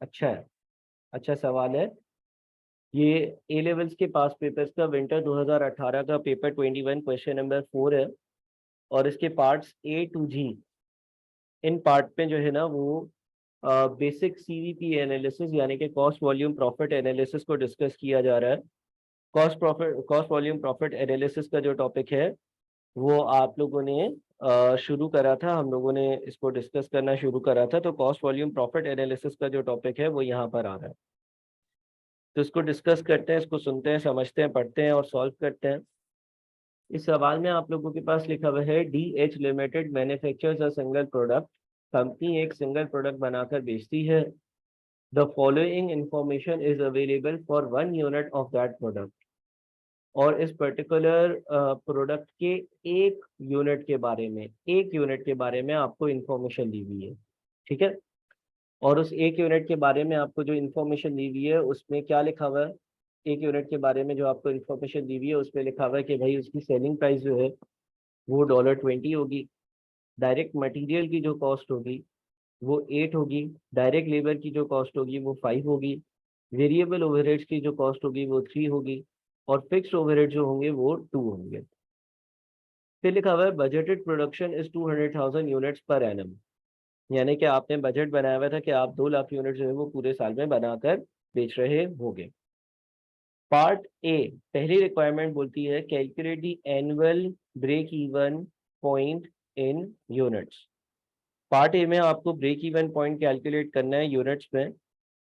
अच्छा है, अच्छा सवाल है। ये ए लेवल्स के पास पेपर्स का विंटर 2018 का पेपर 21 क्वेश्चन नंबर 4 है। और इसके पार्ट्स ए टू जी, इन पार्ट में जो है ना वो बेसिक सीवीपी एनालिसिस यानी कि कॉस्ट वॉल्यूम प्रॉफिट एनालिसिस को डिस्कस किया जा रहा है। कॉस्ट वॉल्यूम प्रॉफिट एनालिसिस का जो टॉपिक है वो आप लोगों ने शुरू करा था, हम लोगों ने इसको डिस्कस करना शुरू करा था। तो कॉस्ट वॉल्यूम प्रॉफिट एनालिसिस का जो टॉपिक है वो यहाँ पर आ रहा है। तो इसको डिस्कस करते हैं, इसको सुनते हैं, समझते हैं, पढ़ते हैं और सॉल्व करते हैं। इस सवाल में आप लोगों के पास लिखा हुआ है D H limited manufactures a single product. Company एक सिंगल प्रोडक्ट बनाकर बेचती है। The following information is available for 1 unit of that product. और इस पर्टिकुलर प्रोडक्ट के एक यूनिट के बारे में, एक यूनिट के बारे में आपको इंफॉर्मेशन दी हुई है। ठीक है। और उस एक यूनिट के बारे में आपको जो इन्फॉर्मेशन दी हुई है उसमें क्या लिखा हुआ है? एक यूनिट के बारे में जो आपको इन्फॉर्मेशन दी हुई है उसमें लिखा हुआ है कि भाई उसकी सेलिंग प्राइस जो है वो $20 होगी। डायरेक्ट मटेरियल की जो कॉस्ट होगी वो 8 होगी। डायरेक्ट लेबर की जो कॉस्ट होगी वो 5 होगी। वेरिएबल ओवरहेड्स की जो कॉस्ट होगी वो 3 होगी। और फिक्स्ड ओवरहेड जो होंगे वो 2 होंगे। फिर लिखा हुआ है budgeted production is 200,000 units per annum. यानी कि आपने बजट बनाया हुआ था कि आप 2 लाख यूनिट जो है वो पूरे साल में बनाकर बेच रहे होंगे। पार्ट ए, पहली रिक्वायरमेंट बोलती है calculate the annual break even point in units. Part A में आपको ब्रेक इवन पॉइंट कैलकुलेट करना है यूनिट्स में।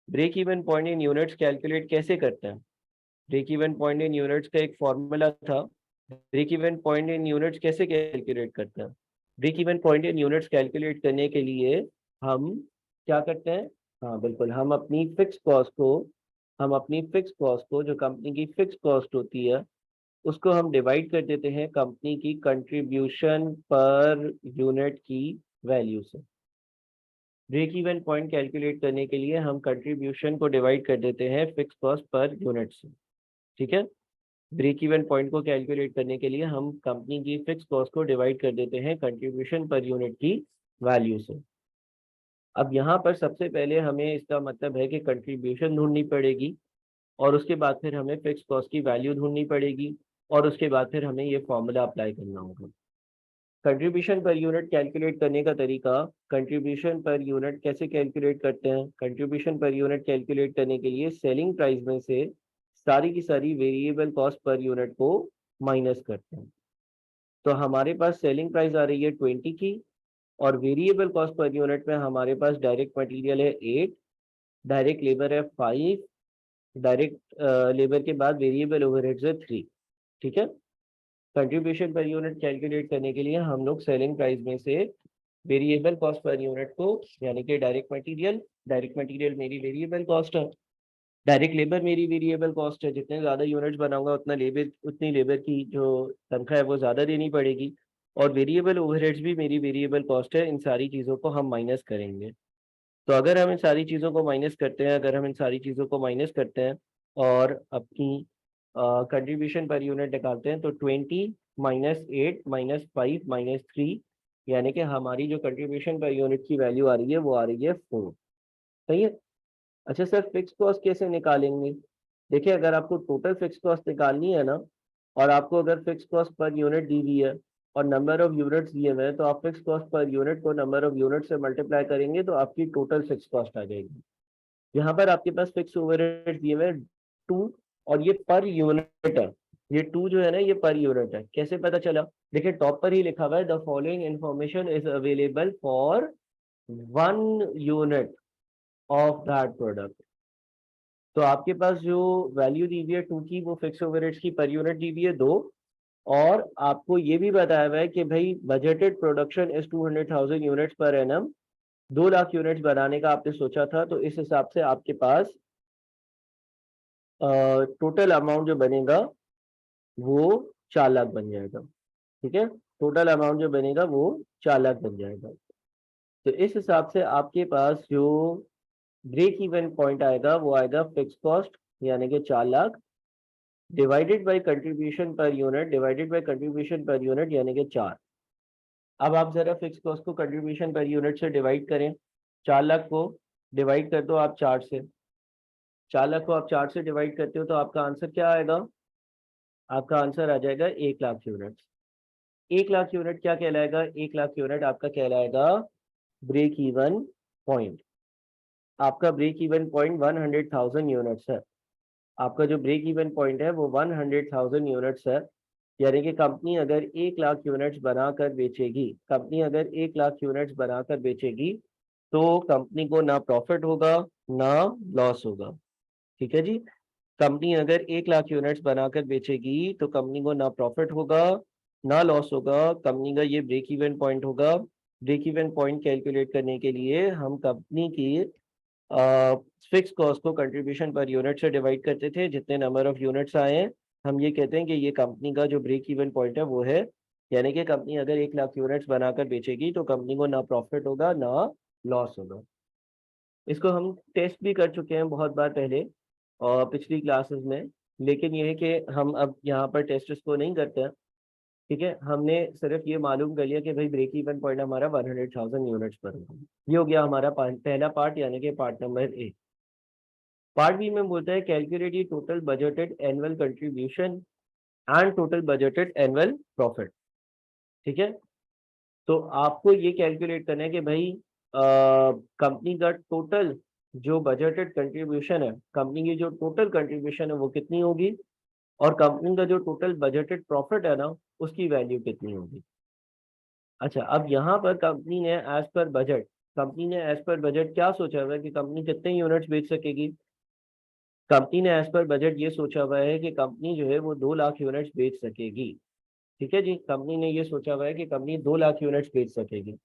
Break even point in units calculate कैसे करते हैं? Break even point in units का एक फॉर्मूला था। Break even point in units कैसे कैलकुलेट करते हैं? Break even point in units calculate करने के लिए हम क्या करते हैं? हाँ बिल्कुल, हम अपनी फिक्स कॉस्ट को जो कंपनी की फिक्स कॉस्ट होती है उसको हम डिवाइड कर देते हैं कंपनी की कंट्रीब्यूशन पर यूनिट की वैल्यू से। ब्रेक इवन पॉइंट कैलकुलेट करने के लिए हम कंट्रीब्यूशन को डिवाइड कर देते हैं फिक्स कॉस्ट पर यूनिट से। ठीक है। ब्रेक इवन पॉइंट को कैलकुलेट करने के लिए हम कंपनी की फिक्स कॉस्ट को डिवाइड कर देते हैं कंट्रीब्यूशन पर यूनिट की वैल्यू से। अब यहाँ पर सबसे पहले हमें इसका मतलब है कि कंट्रीब्यूशन ढूंढनी पड़ेगी और उसके बाद फिर हमें फिक्स कॉस्ट की वैल्यू ढूंढनी पड़ेगी और उसके बाद फिर हमें ये फॉर्मूला अप्लाई करना होगा। कंट्रीब्यूशन पर यूनिट कैलकुलेट करने का तरीका, कंट्रीब्यूशन पर यूनिट कैसे कैलकुलेट करते हैं? कंट्रीब्यूशन पर यूनिट कैलकुलेट करने के लिए सेलिंग प्राइस में से सारी की सारी वेरिएबल कॉस्ट पर यूनिट को माइनस करते हैं। तो हमारे पास सेलिंग प्राइस आ रही है 20 की और वेरिएबल कॉस्ट पर यूनिट में हमारे पास डायरेक्ट मटेरियल है 8, डायरेक्ट लेबर है 5, डायरेक्ट लेबर के बाद वेरिएबल ओवरहेड्स है 3। ठीक है। कंट्रीब्यूशन पर यूनिट कैलकुलेट करने के लिए हम लोग सेलिंग प्राइस में से वेरिएबल कॉस्ट पर यूनिट को यानी कि डायरेक्ट मटेरियल मेरी वेरिएबल कॉस्ट है, डायरेक्ट लेबर मेरी वेरिएबल कॉस्ट है। जितने ज़्यादा यूनिट्स बनाऊंगा उतनी लेबर की जो तनख्वाह है वो ज़्यादा देनी पड़ेगी। और वेरिएबल ओवरहेड्स भी मेरी वेरिएबल कॉस्ट है। इन सारी चीज़ों को हम माइनस करेंगे। तो अगर हम इन सारी चीज़ों को माइनस करते हैं, और अपनी कंट्रीब्यूशन पर यूनिट निकालते हैं तो 20 -8 -5 -3, यानी कि हमारी जो कंट्रीब्यूशन पर यूनिट की वैल्यू आ रही है वो आ रही है 4। सही है। अच्छा सर, फिक्स कॉस्ट कैसे निकालेंगे? देखिए, अगर आपको टोटल फिक्स कॉस्ट निकालनी है ना, और आपको अगर फिक्स कॉस्ट पर यूनिट दी हुई है और नंबर ऑफ यूनिट्स दिए हुए हैं, तो आप फिक्स कॉस्ट पर यूनिट को नंबर ऑफ यूनिट से मल्टीप्लाई करेंगे तो आपकी टोटल फिक्स कॉस्ट आ जाएगी। यहाँ पर आपके पास फिक्स ओवरहेड दिए हुए हैं 2 और ये पर यूनिट है। ये 2 जो है ना ये पर यूनिट है। कैसे पता चला? देखिए टॉप पर ही लिखा हुआ है the following information is available for 1 unit of that product. तो आपके पास जो वैल्यू दी हुई है 2 की वो फिक्स ओवरहेड्स की पर यूनिट दी हुई है 2। और आपको ये भी बताया हुआ है कि भाई budgeted production is 200,000 units per annum. 2 lakh units बनाने का आपने सोचा था, तो इस हिसाब से आपके पास टोटल अमाउंट जो बनेगा वो 4 लाख बन जाएगा। ठीक है। टोटल अमाउंट जो बनेगा वो 4 लाख बन जाएगा। तो इस हिसाब से आपके पास जो ब्रेक इवन पॉइंट आएगा वो आएगा फिक्स कॉस्ट यानी कि 4 lakh divided by contribution per unit यानी कि 4। अब आप जरा फिक्स कॉस्ट को कंट्रीब्यूशन पर यूनिट से डिवाइड करें। 4 लाख को डिवाइड कर दो आप 4 से। 4 लाख को आप 4 से डिवाइड करते हो तो आपका आंसर क्या आएगा? आपका आंसर आ जाएगा 1 लाख यूनिट। 1 लाख यूनिट क्या कहलाएगा? 1 लाख यूनिट आपका कहलाएगा ब्रेक इवन पॉइंट। आपका ब्रेक इवन पॉइंट 100,000 यूनिट्स है। आपका जो ब्रेक इवन पॉइंट है वो 100,000 यूनिट्स है। यानी कि कंपनी अगर 1 लाख यूनिट्स बनाकर बेचेगी, कंपनी अगर 1 लाख यूनिट्स बनाकर बेचेगी तो कंपनी को ना प्रॉफिट होगा ना लॉस होगा। ठीक है जी। कंपनी अगर 1 लाख यूनिट्स बनाकर बेचेगी तो कंपनी को ना प्रॉफिट होगा ना लॉस होगा। कंपनी का ये ब्रेक इवन पॉइंट होगा। ब्रेक इवन पॉइंट कैलकुलेट करने के लिए हम कंपनी की फिक्स कॉस्ट को कंट्रीब्यूशन पर यूनिट से डिवाइड करते थे। जितने नंबर ऑफ यूनिट्स आए हैं हम ये कहते हैं कि ये कंपनी का जो ब्रेक इवन पॉइंट है वो है। यानी कि कंपनी अगर 1 लाख यूनिट्स बनाकर बेचेगी तो कंपनी को ना प्रॉफिट होगा ना लॉस होगा। इसको हम टेस्ट भी कर चुके हैं बहुत बार पहले और पिछली क्लासेस में। लेकिन ये है कि हम अब यहाँ पर टेस्ट इसको नहीं करते हैं। ठीक है, हमने सिर्फ ये मालूम कर लिया कि भाई ब्रेक इवन पॉइंट हमारा 100,000 यूनिट्स पर होगा। ये हो गया हमारा पहला पार्ट यानी कि part number A. Part B में बोलता है calculate the total budgeted annual contribution and total budgeted annual profit. ठीक है, तो आपको ये कैलकुलेट करना है कि भाई कंपनी का टोटल जो बजटेड कंट्रीब्यूशन है, कंपनी की जो टोटल कंट्रीब्यूशन है वो कितनी होगी और कंपनी का जो टोटल बजटेड प्रॉफिट है ना उसकी वैल्यू कितनी होगी। अच्छा, अब यहाँ पर कंपनी ने एज पर बजट, कंपनी ने एज पर बजट क्या सोचा हुआ है कि कंपनी कितने यूनिट्स बेच सकेगी। कंपनी ने एज पर बजट ये सोचा हुआ है कि कंपनी जो है वो 2 लाख यूनिट्स बेच सकेगी। ठीक है जी, कंपनी ने ये सोचा हुआ है कि कंपनी 2 लाख यूनिट्स बेच सकेगी।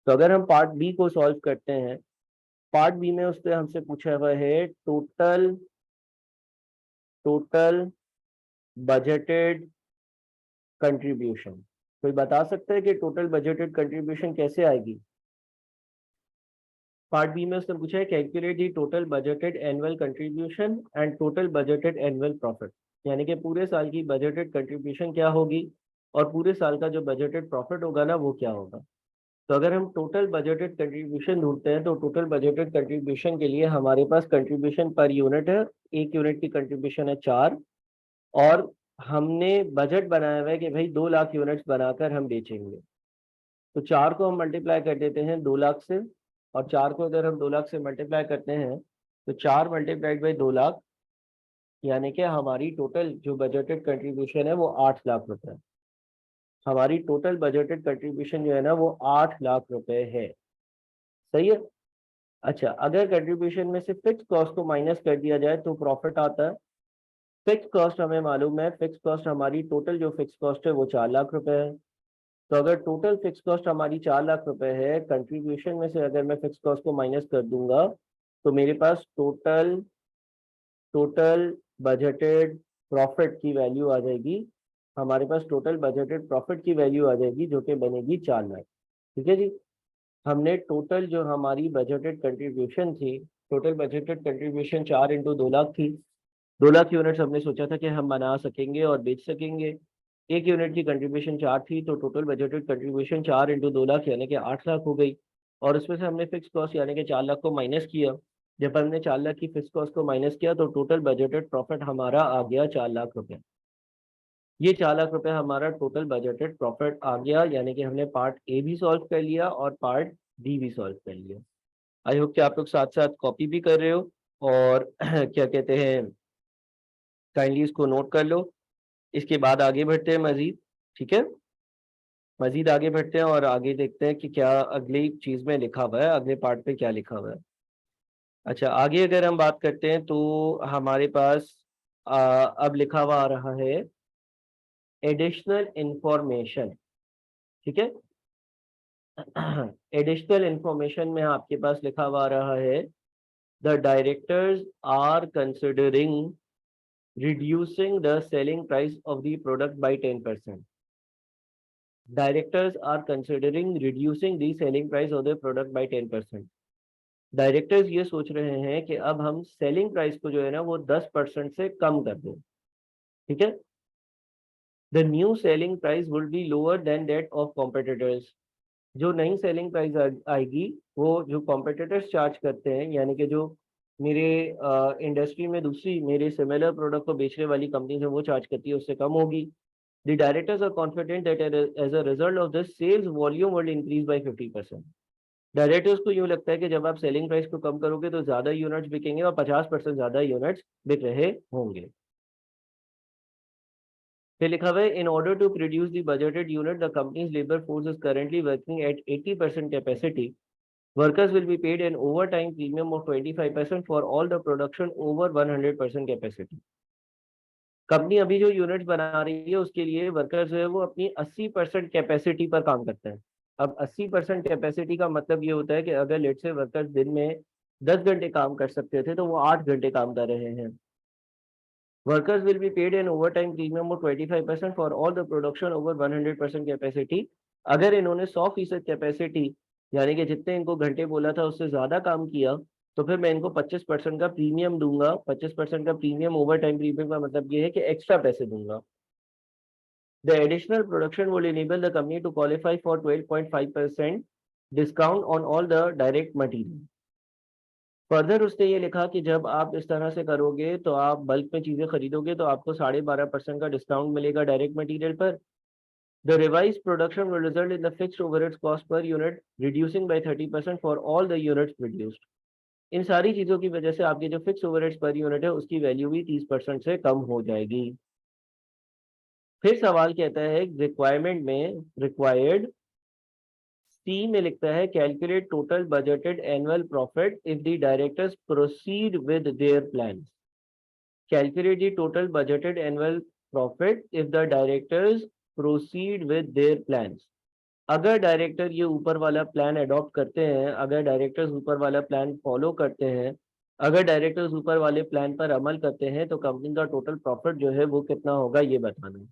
तो अगर हम पार्ट बी को सॉल्व करते हैं, पार्ट बी में उसने हमसे पूछा हुआ है टोटल टोटल बजटेड कंट्रीब्यूशन। कोई बता सकता है कि टोटल बजटेड कंट्रीब्यूशन कैसे आएगी? पार्ट बी में उसने पूछा है calculate the total budgeted annual contribution and total budgeted annual profit. यानी कि पूरे साल की बजटेड कंट्रीब्यूशन क्या होगी और पूरे साल का जो बजटेड प्रॉफिट होगा ना वो क्या होगा। तो अगर हम टोटल बजटेड कंट्रीब्यूशन ढूंढते हैं तो टोटल बजटेड कंट्रीब्यूशन के लिए हमारे पास कंट्रीब्यूशन पर यूनिट है। एक यूनिट की कंट्रीब्यूशन है 4 और हमने बजट बनाया हुआ है कि भाई 2 लाख यूनिट्स बनाकर हम बेचेंगे। तो 4 को हम मल्टीप्लाई कर देते हैं 2 लाख से और 4 को अगर हम 2 लाख से मल्टीप्लाई करते हैं तो 4 मल्टीप्लाइड बाई 2 लाख यानी कि हमारी टोटल जो बजटेड कंट्रीब्यूशन है वो 8 लाख रुपए है। हमारी टोटल बजटेड कंट्रीब्यूशन जो है ना वो 8 लाख रुपए है। सही है। अच्छा, अगर कंट्रीब्यूशन में से फिक्स कॉस्ट को माइनस कर दिया जाए तो प्रॉफिट आता है। फिक्स कॉस्ट हमें मालूम है, फिक्स कॉस्ट हमारी टोटल जो फिक्स कॉस्ट है वो 4 लाख रुपए है। तो अगर टोटल फिक्स कॉस्ट हमारी 4 लाख रुपए है, कंट्रीब्यूशन में से अगर मैं फिक्स कॉस्ट को माइनस कर दूंगा तो मेरे पास टोटल टोटल बजटेड प्रॉफिट की वैल्यू आ जाएगी। हमारे पास टोटल बजटेड प्रॉफिट की वैल्यू आ जाएगी जो कि बनेगी 4 लाख। ठीक है जी। हमने टोटल जो हमारी बजटेड कंट्रीब्यूशन थी, टोटल बजटेड कंट्रीब्यूशन 4 × 2 लाख थी। 2 लाख यूनिट्स हमने सोचा था कि हम बना सकेंगे और बेच सकेंगे। एक यूनिट की कंट्रीब्यूशन 4 थी तो टोटल बजटेड कंट्रीब्यूशन 4 × 2 लाख यानी कि 8 लाख हो गई। और उसमें से हमने फिक्स कॉस्ट यानी कि 4 लाख को माइनस किया। जब हमने 4 लाख की फिक्स कॉस्ट को माइनस किया तो टोटल बजटेड प्रॉफिट हमारा आ गया 4 लाख रुपए। ये 4 लाख रुपए हमारा टोटल बजटेड प्रॉफिट आ गया। यानी कि हमने पार्ट ए भी सॉल्व कर लिया और पार्ट डी भी सॉल्व कर लिया। आई होप कि आप लोग साथ साथ कॉपी भी कर रहे हो और क्या कहते हैं, काइंडली इसको नोट कर लो। इसके बाद आगे बढ़ते हैं मजीद। ठीक है, मजीद आगे बढ़ते हैं और आगे देखते हैं कि क्या अगली चीज में लिखा हुआ है, अगले पार्ट पे क्या लिखा हुआ है। अच्छा, आगे अगर हम बात करते हैं तो हमारे पास अब लिखा हुआ आ रहा है एडिशनल इंफॉर्मेशन। ठीक है, एडिशनल इंफॉर्मेशन में आपके पास लिखा हुआ आ रहा है the directors are considering reducing the selling price of the product by 10%. Directors are considering reducing the selling price of the product by 10%. Directors ये सोच रहे हैं कि अब हम सेलिंग प्राइस को जो है ना वो 10% से कम कर दें। ठीक है, the new selling price will be lower than that of competitors. जो नई सेलिंग प्राइस आएगी वो जो कॉम्पिटिटर्स चार्ज करते हैं, यानी कि जो मेरे इंडस्ट्री में दूसरी मेरे सिमिलर प्रोडक्ट को बेचने वाली कंपनी है वो चार्ज करती है, उससे कम होगी। The directors are confident that as a result of this sales volume will increase by 50%। Directors को यूँ लगता है कि जब आप सेलिंग प्राइस को कम करोगे तो ज्यादा यूनिट्स बिकेंगे और 50% ज्यादा यूनिट्स बिक रहे होंगे। फिर लिखा हुआ है in order to produce the budgeted unit the company's labour force is currently working at 80% capacity. Workers will be paid an overtime premium of 25% for all the production over 100% capacity. Company अभी जो units बना रही है उसके लिए workers जो है वो अपनी 80% कैपेसिटी पर काम करते हैं। अब 80% कैपेसिटी का मतलब ये होता है कि अगर लेट से वर्कर्स दिन में 10 घंटे काम कर सकते थे तो वो 8 घंटे काम कर रहे हैं। Workers will be paid an overtime premium of 25% for all the production over 100% capacity. अगर इन्होंने 100% कैपेसिटी यानी कि जितने इनको घंटे बोला था उससे ज्यादा काम किया तो फिर मैं इनको 25% का प्रीमियम दूंगा। 25% का प्रीमियम ओवर टाइम प्रीमियम का मतलब ये है कि एक्स्ट्रा पैसे दूंगा। The additional production will enable the company to qualify for 12.5% discount on all the direct material। Further उसने ये लिखा कि जब आप इस तरह से करोगे तो आप बल्क में चीजें खरीदोगे तो आपको 12.5% का डिस्काउंट मिलेगा डायरेक्ट मटेरियल पर। The revised production will result in the fixed overheads cost per unit reducing by 30% for all the units produced. इन सारी चीजों की वजह से आपकी जो फिक्स ओवरहेड्स पर यूनिट है उसकी वैल्यू भी 30% से कम हो जाएगी। फिर सवाल कहता है रिक्वायरमेंट में रिक्वायर्ड सी में लिखता है calculate total budgeted annual profit if the directors proceed with their plans. Calculate the total budgeted annual profit if the directors proceed with their plans। अगर डायरेक्टर ये ऊपर वाला प्लान अडॉप्ट करते हैं, अगर डायरेक्टर्स ऊपर वाला प्लान फॉलो करते हैं, अगर डायरेक्टर्स ऊपर वाले प्लान पर अमल करते हैं तो कंपनी का टोटल प्रॉफिट जो है वो कितना होगा ये बताना है।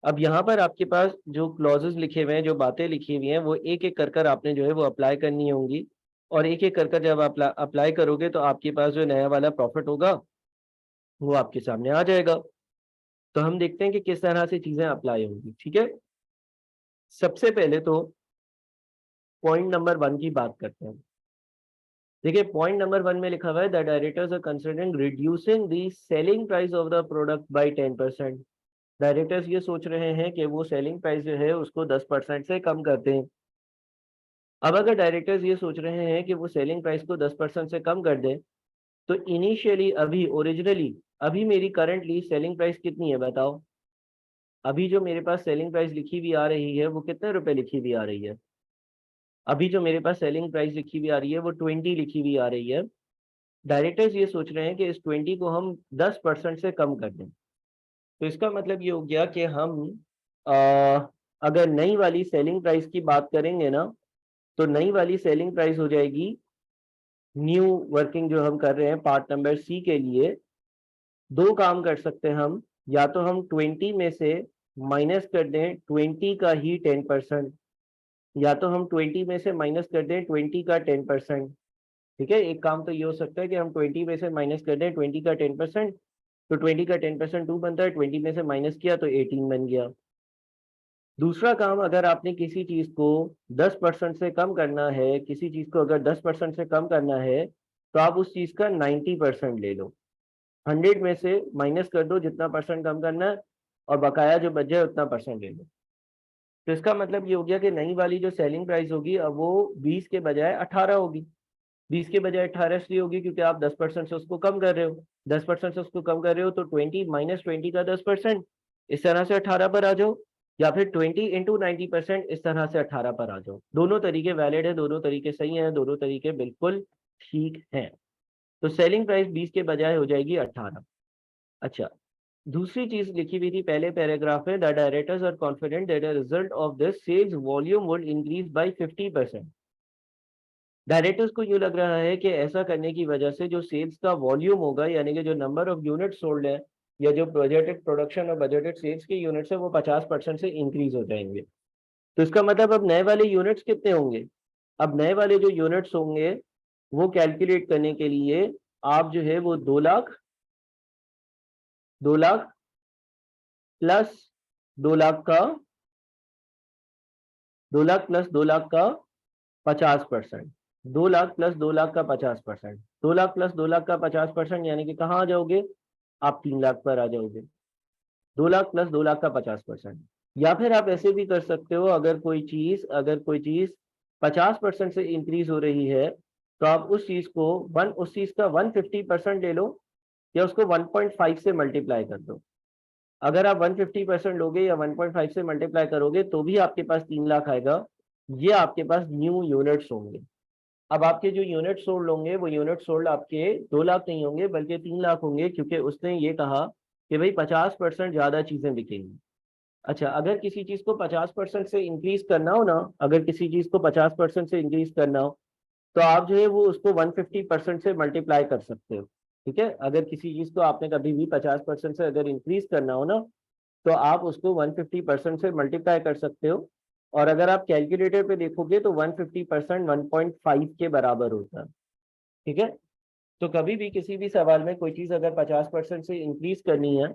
अब यहाँ पर आपके पास जो क्लॉजेस लिखे हुए हैं, जो बातें लिखी हुई हैं, वो एक एक कर कर आपने जो है वो अप्लाई करनी होंगी। और एक एक कर कर जब आप अप्लाई करोगे तो आपके पास जो नया वाला प्रॉफिट होगा वो आपके सामने आ जाएगा। तो हम देखते हैं कि किस तरह से चीजें अप्लाई होंगी। ठीक है, सबसे पहले तो पॉइंट नंबर 1 की बात करते हैं। देखिए पॉइंट नंबर 1 में लिखा हुआ है the directors are considering reducing the selling price of the product by 10%। Directors ये सोच रहे हैं कि वो सेलिंग प्राइस जो है उसको 10% से कम कर दें। अब अगर डायरेक्टर्स ये सोच रहे हैं कि वो सेलिंग प्राइस को 10% से कम कर दें तो इनिशियली अभी ओरिजिनली अभी मेरी करंटली सेलिंग प्राइस कितनी है बताओ। अभी जो मेरे पास सेलिंग प्राइस लिखी हुई आ रही है वो कितने रुपए लिखी हुई आ रही है। अभी जो मेरे पास सेलिंग प्राइस लिखी हुई आ रही है वो 20 लिखी हुई आ रही है। डायरेक्टर्स ये सोच रहे हैं कि इस 20 को हम 10% से कम कर दें। तो इसका मतलब ये हो गया कि हम आ, अगर नई वाली सेलिंग प्राइस की बात करेंगे ना तो नई वाली सेलिंग प्राइस हो जाएगी न्यू वर्किंग जो हम कर रहे हैं पार्ट नंबर सी के लिए। दो काम कर सकते हैं हम, या तो हम 20 में से माइनस कर दें 20 का ही 10%, या तो हम 20 में से माइनस कर दें 20 का 10%। ठीक है, एक काम तो ये हो सकता है कि हम 20 में से माइनस कर दें 20 का 10%। तो 20 का 10% 2 बनता है, 20 में से माइनस किया तो 18 बन गया। दूसरा काम, अगर आपने किसी चीज को 10% से कम करना है, किसी चीज को अगर 10% से कम करना है तो आप उस चीज का 90% ले लो। 100 में से माइनस कर दो जितना परसेंट कम करना है और बकाया जो बच जाए उतना परसेंट ले लो। तो इसका मतलब ये हो गया कि नई वाली जो सेलिंग प्राइस होगी अब वो 20 के बजाय 18 होगी। 20 के बजाय 18 इसलिए होगी क्योंकि आप 10% से उसको कम कर रहे हो। 10% से उसको कम कर रहे हो तो 20 माइनस 20 का 10%, इस तरह से 18 पर आ जाओ, या फिर 20 इंटू 90% इस तरह से 18 पर आ जाओ। दोनों तरीके वैलिड है, दोनों तरीके सही हैं, दोनों तरीके बिल्कुल ठीक हैं। तो सेलिंग प्राइस 20 के बजाय हो जाएगी 18। अच्छा, दूसरी चीज लिखी हुई थी पहले पैराग्राफ में the directors are confident that the result of this sales volume would increase by 50%। Directors को यूँ लग रहा है कि ऐसा करने की वजह से जो सेल्स का वॉल्यूम होगा यानी कि जो नंबर ऑफ यूनिट सोल्ड है या जो बजटेड प्रोडक्शन और बजटेड सेल्स के यूनिट्स है वो 50% से इंक्रीज हो जाएंगे। तो इसका मतलब अब नए वाले यूनिट्स कितने होंगे। अब नए वाले जो यूनिट्स होंगे वो कैलकुलेट करने के लिए आप जो है वो 2 लाख प्लस 2 लाख का 2 लाख प्लस 2 लाख का 50%, 2 लाख प्लस 2 लाख का 50%, 2 लाख प्लस 2 लाख का 50%, यानी कि कहाँ आ जाओगे आप 3 लाख पर आ जाओगे। 2 लाख प्लस 2 लाख का 50%। या फिर आप ऐसे भी कर सकते हो, अगर कोई चीज 50% से इंक्रीज हो रही है तो आप उस चीज का 150% ले लो या उसको 1.5 से मल्टीप्लाई कर दो। अगर आप 150% लोगे या 1.5 से मल्टीप्लाई करोगे तो भी आपके पास 3 लाख आएगा। ये आपके पास न्यू यूनिट्स होंगे। अब आपके जो यूनिट सोल्ड होंगे वो यूनिट सोल्ड आपके 2 लाख नहीं होंगे बल्कि 3 लाख होंगे, क्योंकि उसने ये कहा कि भाई 50% ज्यादा चीजें बिकेंगी। अच्छा, अगर किसी चीज को 50% से इंक्रीज करना हो ना, अगर किसी चीज को 50% से इंक्रीज करना हो तो आप जो है वो उसको 150% से मल्टीप्लाई कर सकते हो। ठीक है, अगर किसी चीज को आपने कभी भी 50% से अगर इंक्रीज करना हो ना तो आप उसको 150% से मल्टीप्लाई कर सकते हो। और अगर आप कैलकुलेटर पे देखोगे तो 150% 1.5 के बराबर होता है। ठीक है, तो कभी भी किसी भी सवाल में कोई चीज अगर 50% से इंक्रीज करनी है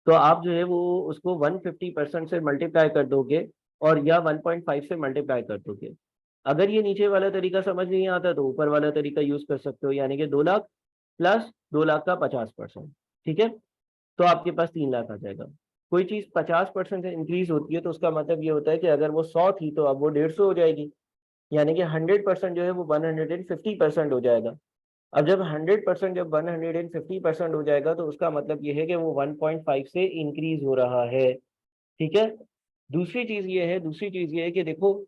तो आप जो है वो उसको 150% से मल्टीप्लाई कर दोगे और या 1.5 से मल्टीप्लाई कर दोगे। अगर ये नीचे वाला तरीका समझ नहीं आता तो ऊपर वाला तरीका यूज कर सकते हो, यानी कि 2 लाख प्लस 2 लाख का 50%। ठीक है, तो आपके पास 3 लाख आ जाएगा। कोई चीज 50% से इंक्रीज होती है तो उसका मतलब ये होता है कि अगर वो 100 थी तो अब वो 150 हो जाएगी, यानी कि 100% जो है वो 150% हो जाएगा। अब जब 100% जब 150% हो जाएगा तो उसका मतलब ये है कि वो 1.5 से इंक्रीज हो रहा है। ठीक है, दूसरी चीज ये है कि देखो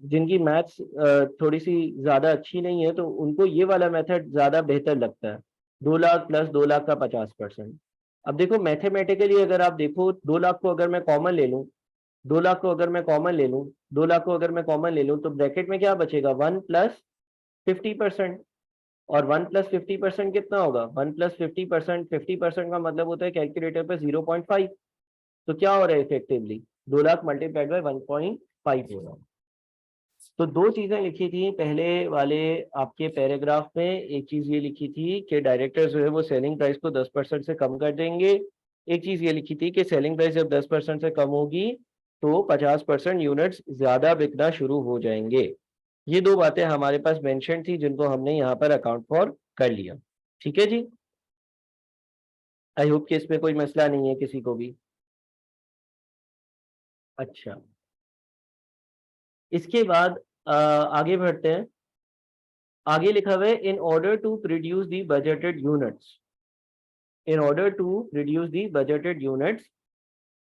जिनकी मैथ्स थोड़ी सी ज्यादा अच्छी नहीं है तो उनको ये वाला मेथड ज्यादा बेहतर लगता है, 2 लाख प्लस 2 लाख का 50%। अब देखो मैथमेटिकली अगर आप देखो 2 लाख को अगर मैं कॉमन ले लूं, 2 लाख को अगर मैं कॉमन ले लूं, 2 लाख को अगर मैं कॉमन ले लूं तो ब्रैकेट में क्या बचेगा, 1+50%। और 1+50% कितना होगा, 1+50%, 50% का मतलब होता है कैलकुलेटर पे 0.5। तो क्या हो रहा है इफेक्टिवली 2 लाख मल्टीप्लाइड बाय 1.5 हो रहा है। तो दो चीजें लिखी थी पहले वाले आपके पैराग्राफ में। एक चीज ये लिखी थी कि डायरेक्टर जो है वो सेलिंग प्राइस को 10% से कम कर देंगे। एक चीज ये लिखी थी कि सेलिंग प्राइस जब 10% से कम होगी तो 50% यूनिट्स ज्यादा बिकना शुरू हो जाएंगे। ये दो बातें हमारे पास मेंशन थी जिनको हमने यहाँ पर अकाउंट फॉर कर लिया। ठीक है जी, आई होप कि इसमें कोई मसला नहीं है किसी को भी। अच्छा, इसके बाद आगे बढ़ते हैं। आगे लिखा हुआ है in order to produce the budgeted units, in order to produce the budgeted units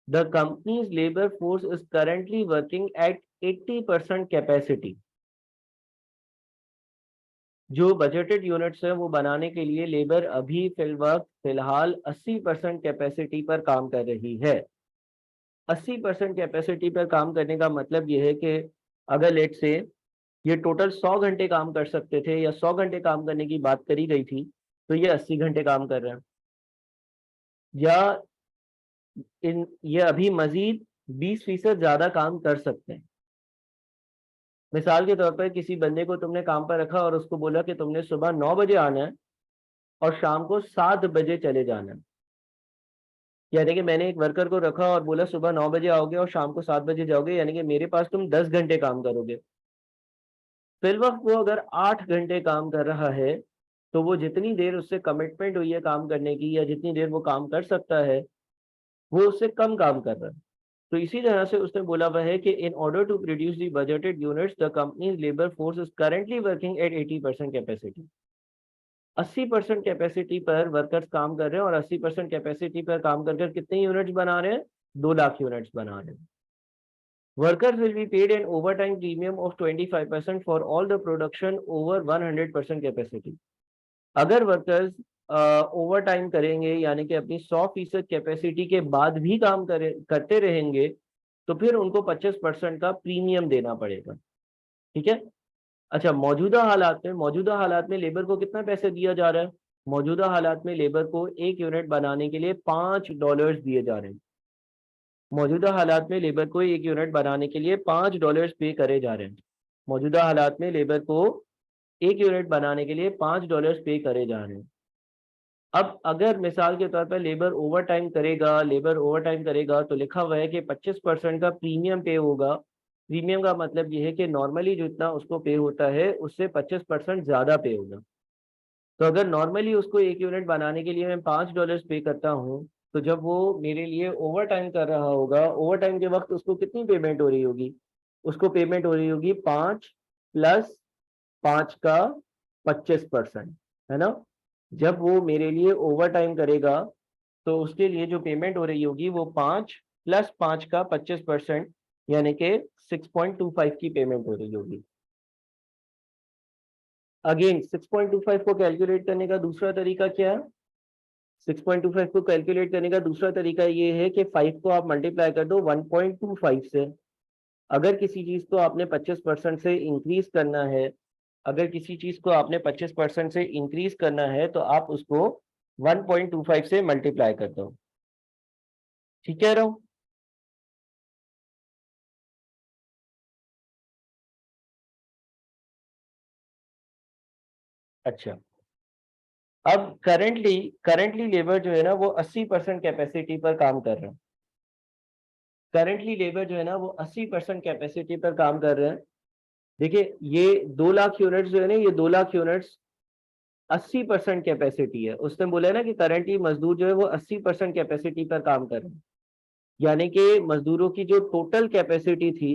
the company's labour force is currently working at 80% capacity. जो बजटेड यूनिट्स है वो बनाने के लिए लेबर अभी फिलहाल 80% कैपेसिटी पर काम कर रही है। 80% कैपेसिटी पर काम करने का मतलब ये है कि अगर लेट से ये टोटल 100 घंटे काम कर सकते थे या 100 घंटे काम करने की बात करी गई थी तो ये 80 घंटे काम कर रहे हैं, या ये अभी मजीद 20% ज्यादा काम कर सकते हैं। मिसाल के तौर पर किसी बंदे को तुमने काम पर रखा और उसको बोला कि तुमने सुबह 9 बजे आना है और शाम को 7 बजे चले जाना है। यानी कि मैंने एक वर्कर को रखा और बोला सुबह 9 बजे आओगे और शाम को 7 बजे जाओगे, यानी कि मेरे पास तुम 10 घंटे काम करोगे। फिल वक्त वो अगर 8 घंटे काम कर रहा है तो वो जितनी देर उससे कमिटमेंट हुई है काम करने की या जितनी देर वो काम कर सकता है वो उससे कम काम कर रहा है। तो इसी तरह से उसने बोला हुआ है कि in order to produce the budgeted units the company's labour force is currently working at 80% capacity. 80% capacity पर वर्कर्स काम कर रहे हैं और 80% कैपेसिटी पर काम कर कितने यूनिट्स बना रहे हैं, 2 लाख यूनिट्स बना रहे हैं। Workers will be paid an overtime premium of 25% for all the production over 100% capacity. अगर वर्कर्स ओवर टाइम करेंगे यानी कि अपनी 100% कैपेसिटी के बाद भी काम करते रहेंगे तो फिर उनको 25% का प्रीमियम देना पड़ेगा। ठीक है, अच्छा मौजूदा हालात में लेबर को कितना पैसे दिया जा रहा है, मौजूदा हालात में लेबर को एक यूनिट बनाने के लिए $5 दिए जा रहे हैं। मौजूदा हालात में लेबर को एक यूनिट बनाने के लिए $5 पे करे जा रहे हैं। मौजूदा हालात में लेबर को एक यूनिट बनाने के लिए $5 पे करे जा रहे हैं। अब अगर मिसाल के तौर पर लेबर ओवर टाइम करेगा तो लिखा हुआ है कि 25% का प्रीमियम पे होगा प्रीमियम का मतलब ये है कि नॉर्मली जितना उसको पे होता है उससे 25% ज्यादा पे होगा। तो अगर नॉर्मली उसको 1 यूनिट बनाने के लिए मैं $5 पे करता हूँ, तो जब वो मेरे लिए ओवर टाइम कर रहा होगा, ओवर टाइम के वक्त उसको कितनी पेमेंट हो रही होगी? उसको पेमेंट हो रही होगी 5 प्लस 5 का 25%, है ना। जब वो मेरे लिए ओवर टाइम करेगा तो उसके लिए जो पेमेंट हो रही होगी वो 5 प्लस 5 का 25%, यानी कि 6.25 की पेमेंट हो रही होगी। अगेन 6.25 को कैलकुलेट करने का दूसरा तरीका क्या है? 6.25 को कैलकुलेट करने का दूसरा तरीका ये है कि 5 को आप मल्टीप्लाई कर दो 1.25 से। अगर किसी चीज को आपने 25% से इंक्रीज करना है, अगर किसी चीज को आपने 25% से इंक्रीज करना है तो आप उसको 1.25 से मल्टीप्लाई कर दो। ठीक कह रहा हूं? अच्छा, अब करंटली लेबर जो है ना वो 80% कैपेसिटी पर काम कर रहे हैं। करंटली लेबर जो है ना वो 80% कैपेसिटी पर काम कर रहे हैं। देखिए, ये 2 लाख यूनिट्स जो है ना, ये 2 लाख यूनिट्स 80% कैपेसिटी है। उसने बोला है ना कि करंटली मजदूर जो है वो 80% कैपेसिटी पर काम कर रहे हैं। यानी कि मजदूरों की जो टोटल कैपेसिटी थी,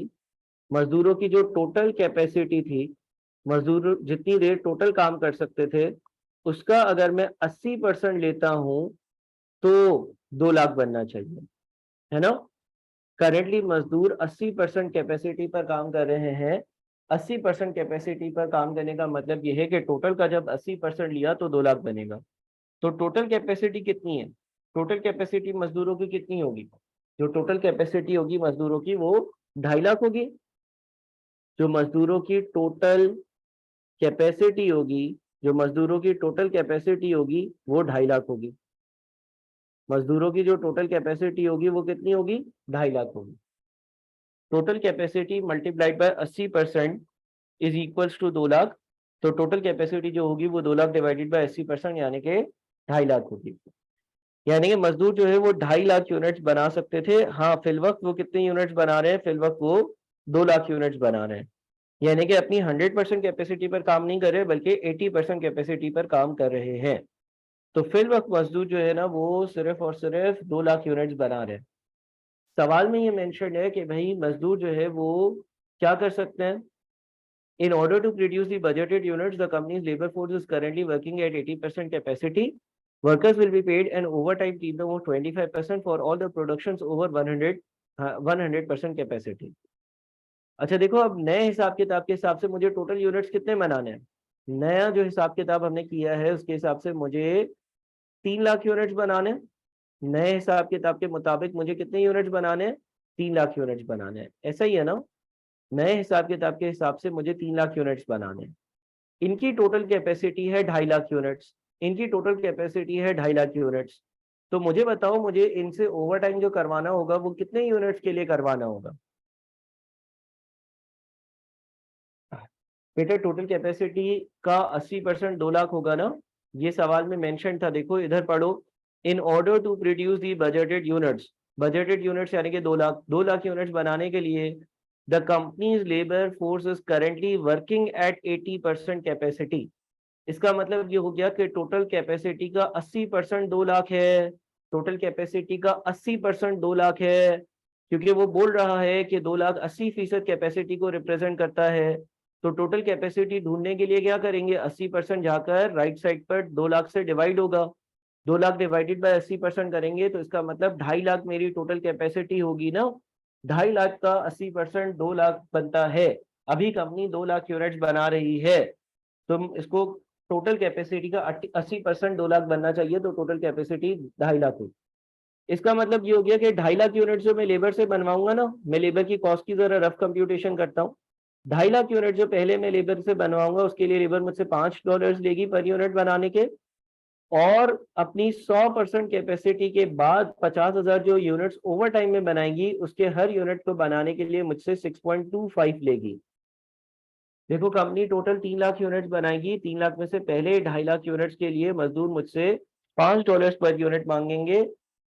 मजदूरों की जो टोटल कैपेसिटी थी, मजदूर जितनी देर टोटल काम कर सकते थे, उसका अगर मैं 80% लेता हूं तो 2 लाख बनना चाहिए, है ना। करेंटली मजदूर 80% कैपेसिटी पर काम कर रहे हैं। 80% कैपेसिटी पर काम करने का मतलब यह है कि टोटल का जब 80% लिया तो 2 लाख बनेगा। तो टोटल कैपेसिटी कितनी है? टोटल कैपेसिटी मजदूरों की कितनी होगी? जो टोटल कैपेसिटी होगी मजदूरों की वो 2.5 लाख होगी। जो मजदूरों की टोटल कैपेसिटी होगी, जो मजदूरों की टोटल कैपेसिटी होगी वो 2.5 लाख होगी। मजदूरों की जो टोटल कैपेसिटी होगी वो कितनी होगी? 2.5 लाख होगी। Total capacity multiplied by 80% is equals to 2 lakh. तो टोटल कैपेसिटी जो होगी वो 2 लाख डिवाइडेड बाय 80%, यानी कि 2.5 लाख होगी। यानी कि मजदूर जो है वो 2.5 लाख यूनिट्स बना सकते थे। हाँ, फिल वक्त वो कितने यूनिट्स बना रहे हैं? फिल वक्त वो 2 लाख यूनिट्स बना रहे हैं। यानी कि अपनी 100% कैपेसिटी पर काम नहीं कर रहे बल्कि 80% कैपेसिटी पर काम कर रहे हैं। तो फिल वक्त मजदूर जो है ना वो सिर्फ और सिर्फ 2 लाख यूनिट्स बना रहे हैं। सवाल में ये मेंशन है कि भाई मजदूर जो है वो क्या कर सकते हैं? In order to produce the budgeted units, the company's labor force is currently working at 80% capacity. Workers will be paid an overtime premium of 25% for all the productions over 100% capacity. अच्छा देखो, अब नए हिसाब किताब के हिसाब से मुझे टोटल यूनिट्स कितने बनाने हैं? नया जो हिसाब किताब हमने किया है उसके हिसाब से मुझे 3 लाख यूनिट्स बनाने हैं। नए हिसाब किताब के मुताबिक मुझे कितने यूनिट्स बनाने हैं? 3 लाख यूनिट्स बनाने हैं। ऐसा ही है ना? नए हिसाब किताब के हिसाब से मुझे 3 लाख यूनिट्स बनाने हैं। इनकी टोटल कैपेसिटी है 2.5 लाख यूनिट्स। इनकी टोटल कैपेसिटी है 2.5 लाख यूनिट्स। तो मुझे बताओ, मुझे इनसे ओवर टाइम जो करवाना होगा वो कितने यूनिट्स के लिए करवाना होगा? बेटा, टोटल कैपेसिटी का 80% 2 लाख होगा ना। ये सवाल में मेंशन था, देखो इधर पढ़ो। In order to produce the budgeted units, budgeted units यानी कि 2 लाख, 2 लाख यूनिट्स बनाने के लिए the company's labour force is currently working at 80% capacity. इसका मतलब ये हो गया कि टोटल कैपेसिटी का 80% 2 लाख है। टोटल कैपेसिटी का 80% 2 लाख है, क्योंकि वो बोल रहा है कि 2 लाख 80% कैपेसिटी को रिप्रेजेंट करता है। तो टोटल कैपेसिटी ढूंढने के लिए क्या करेंगे? 80% जाकर राइट साइड पर 2 लाख से डिवाइड होगा। 2 लाख डिवाइडेड बाय 80% करेंगे तो इसका मतलब 2.5 लाख मेरी टोटल कैपेसिटी होगी ना। 2.5 लाख का 80% 2 लाख बनता है। अभी कंपनी 2 लाख यूनिट्स बना रही है, तो इसको टोटल कैपेसिटी का 80% 2 लाख बनना चाहिए, तो टोटल कैपेसिटी 2.5 लाख होगी। इसका मतलब ये हो गया कि 2.5 लाख यूनिट जो मैं लेबर से बनवाऊंगा ना, मैं लेबर की कॉस्ट की जरा रफ कंप्यूटेशन करता हूँ। 2.5 लाख यूनिट जो पहले मैं लेबर से बनवाऊंगा उसके लिए लेबर मुझसे $5 लेगी पर यूनिट बनाने के। और अपनी 100% कैपेसिटी के बाद 50,000 जो यूनिट्स ओवर टाइम में बनाएगी उसके हर यूनिट को बनाने के लिए मुझसे 6.25 लेगी। देखो, कंपनी टोटल 3 लाख यूनिट्स बनाएगी। 3 लाख में से पहले 2.5 लाख यूनिट्स के लिए मजदूर मुझसे $5 पर यूनिट मांगेंगे।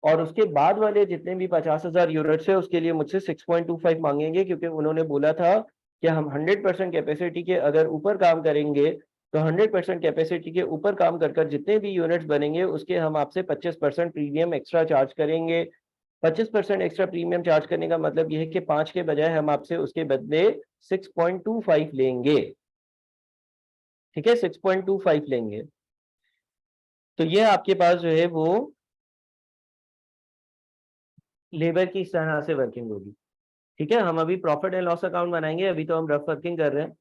और उसके बाद वाले जितने भी 50,000 यूनिट्स है उसके लिए मुझसे 6.25 मांगेंगे, क्योंकि उन्होंने बोला था कि हम 100% कैपेसिटी के अगर ऊपर काम करेंगे तो 100% कैपेसिटी के ऊपर काम कर जितने भी यूनिट्स बनेंगे उसके हम आपसे 25% प्रीमियम एक्स्ट्रा चार्ज करेंगे। 25% एक्स्ट्रा प्रीमियम चार्ज करने का मतलब यह है कि 5 के बजाय हम आपसे उसके बदले 6.25 लेंगे। ठीक है, 6.25 लेंगे। तो ये आपके पास जो है वो लेबर की इस तरह से वर्किंग होगी। ठीक है, हम अभी प्रॉफिट एंड लॉस अकाउंट बनाएंगे, अभी तो हम रफ वर्किंग कर रहे हैं।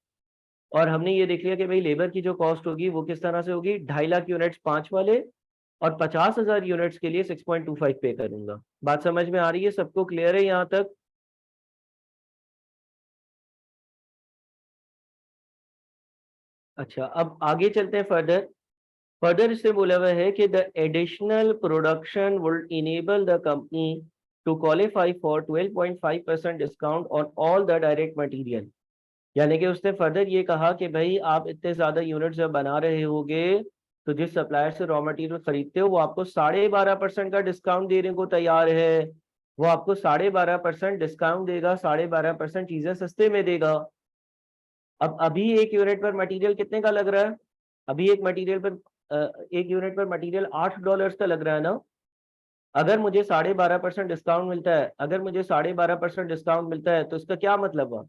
और हमने ये देख लिया कि भाई लेबर की जो कॉस्ट होगी वो किस तरह से होगी, 2.5 लाख यूनिट्स 5 वाले और 50,000 यूनिट्स के लिए 6.25 पे करूंगा। बात समझ में आ रही है, सबको क्लियर है यहाँ तक? अच्छा, अब आगे चलते हैं फर्दर। फर्दर इससे बोला हुआ है कि the additional production will enable the company to qualify for 12.5% discount on all the direct material. यानी कि उसने फर्दर ये कहा कि भाई आप इतने ज्यादा यूनिट जब बना रहे होगे तो जिस सप्लायर से रॉ मटेरियल खरीदते हो वो आपको 12.5% का डिस्काउंट देने को तैयार है। वो आपको 12.5% डिस्काउंट देगा, 12.5% चीजें सस्ते में देगा। अब अभी एक यूनिट पर मटेरियल कितने का लग रहा है? अभी एक यूनिट पर मटेरियल $8 का लग रहा है ना। अगर मुझे 12.5% डिस्काउंट मिलता है, अगर मुझे 12.5% डिस्काउंट मिलता है तो इसका क्या मतलब हुआ?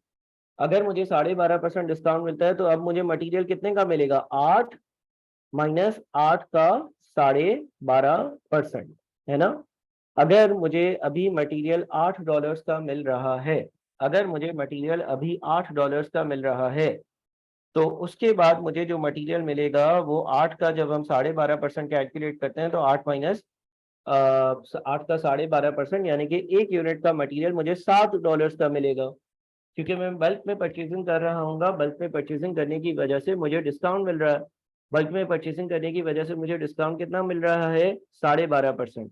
अगर मुझे 12.5% डिस्काउंट मिलता है तो अब मुझे मटेरियल कितने का मिलेगा? 8 माइनस 8 का 12.5%, है ना। अगर मुझे अभी मटेरियल $8 का मिल रहा है, अगर मुझे मटेरियल अभी $8 का मिल रहा है, तो उसके बाद मुझे जो मटेरियल मिलेगा वो 8 का, जब हम 12.5% कैलकुलेट करते हैं तो 8 का 12.5% यानी कि एक यूनिट का मटेरियल मुझे $7 का मिलेगा, क्योंकि मैं बल्क में परचेजिंग कर रहा हूँ। बल्क में परचेजिंग करने की वजह से मुझे डिस्काउंट मिल रहा है। बल्क में परचेजिंग करने की वजह से मुझे डिस्काउंट कितना मिल रहा है? 12.5%।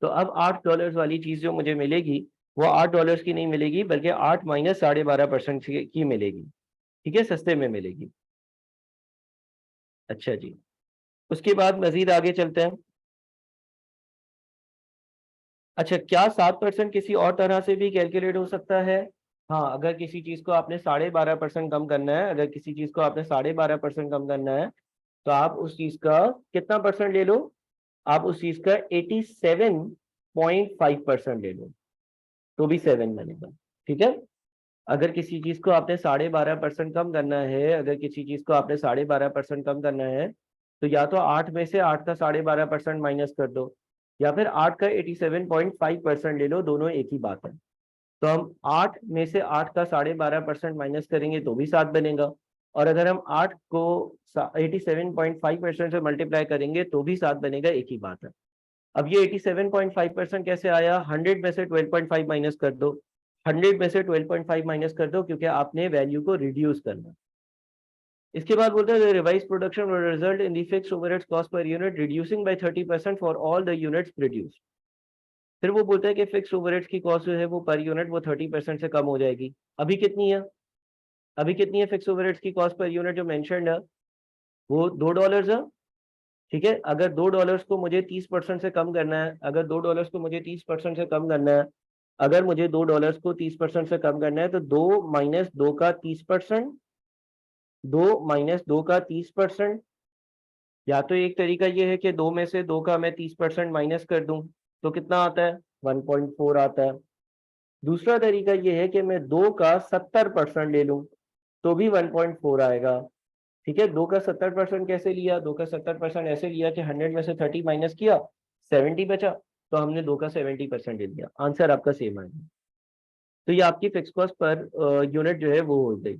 तो अब $8 वाली चीज जो मुझे मिलेगी वो $8 की नहीं मिलेगी, बल्कि 8 माइनस 12.5% की मिलेगी। ठीक है, सस्ते में मिलेगी। अच्छा जी, उसके बाद मजीद आगे चलते हैं। अच्छा, क्या 7% किसी और तरह से भी कैलकुलेट हो सकता है? हाँ, अगर किसी चीज को आपने 12.5% कम करना है, अगर किसी चीज को आपने 12.5% कम करना है तो आप उस चीज का कितना परसेंट ले लो? आप उस चीज का 87.5% ले लो, तो भी 7 बनेगा। ठीक है, अगर किसी चीज को आपने 12.5% कम करना है, अगर किसी चीज को आपने 12.5% कम करना है तो या तो 8 में से 8 का 12.5% माइनस कर दो, या फिर 8 का 87.5% ले लो, दोनों एक ही बात है। तो हम 8 में से 8 का 12.5% माइनस करेंगे तो भी 7 बनेगा, और अगर हम 8 को 87.5% से मल्टीप्लाई करेंगे तो भी 7 बनेगा, एक ही बात है। अब ये 87.5% कैसे आया? 100 में से 12.5 माइनस कर दो, 100 में से 12.5 माइनस कर दो, क्योंकि आपने वैल्यू को रिड्यूस करना। इसके बाद बोलते हैं revise production result in the fixed overhead cost per unit reducing by 30% for all the units produced. फिर वो बोलता है कि फिक्स्ड ओवरहेड्स की कॉस्ट जो है वो पर यूनिट वो 30% से कम हो जाएगी। अभी कितनी है? अभी कितनी है फिक्स्ड ओवरहेड्स की कॉस्ट पर यूनिट जो मेंशन्ड है? वो $2 है। ठीक है, अगर $2 को मुझे 30% से कम करना है, अगर $2 को मुझे 30% से कम करना है, अगर मुझे $2 को 30% से कम करना है तो 2 माइनस 2 का 30%, 2 माइनस 2 का 30%। या तो एक तरीका ये है कि 2 में से 2 का मैं 30% माइनस कर दूं तो कितना आता है? 1.4 आता है। दूसरा तरीका ये है कि मैं 2 का 70% ले लूं तो भी 1.4 आएगा। ठीक है, 2 का 70% कैसे लिया? 2 का 70% ऐसे लिया कि 100 में से 30 माइनस किया, 70 बचा, तो हमने 2 का 70% ले लिया। आंसर आपका सेम आएगा। तो ये आपकी फिक्स कॉस्ट पर यूनिट जो है वो हो गई।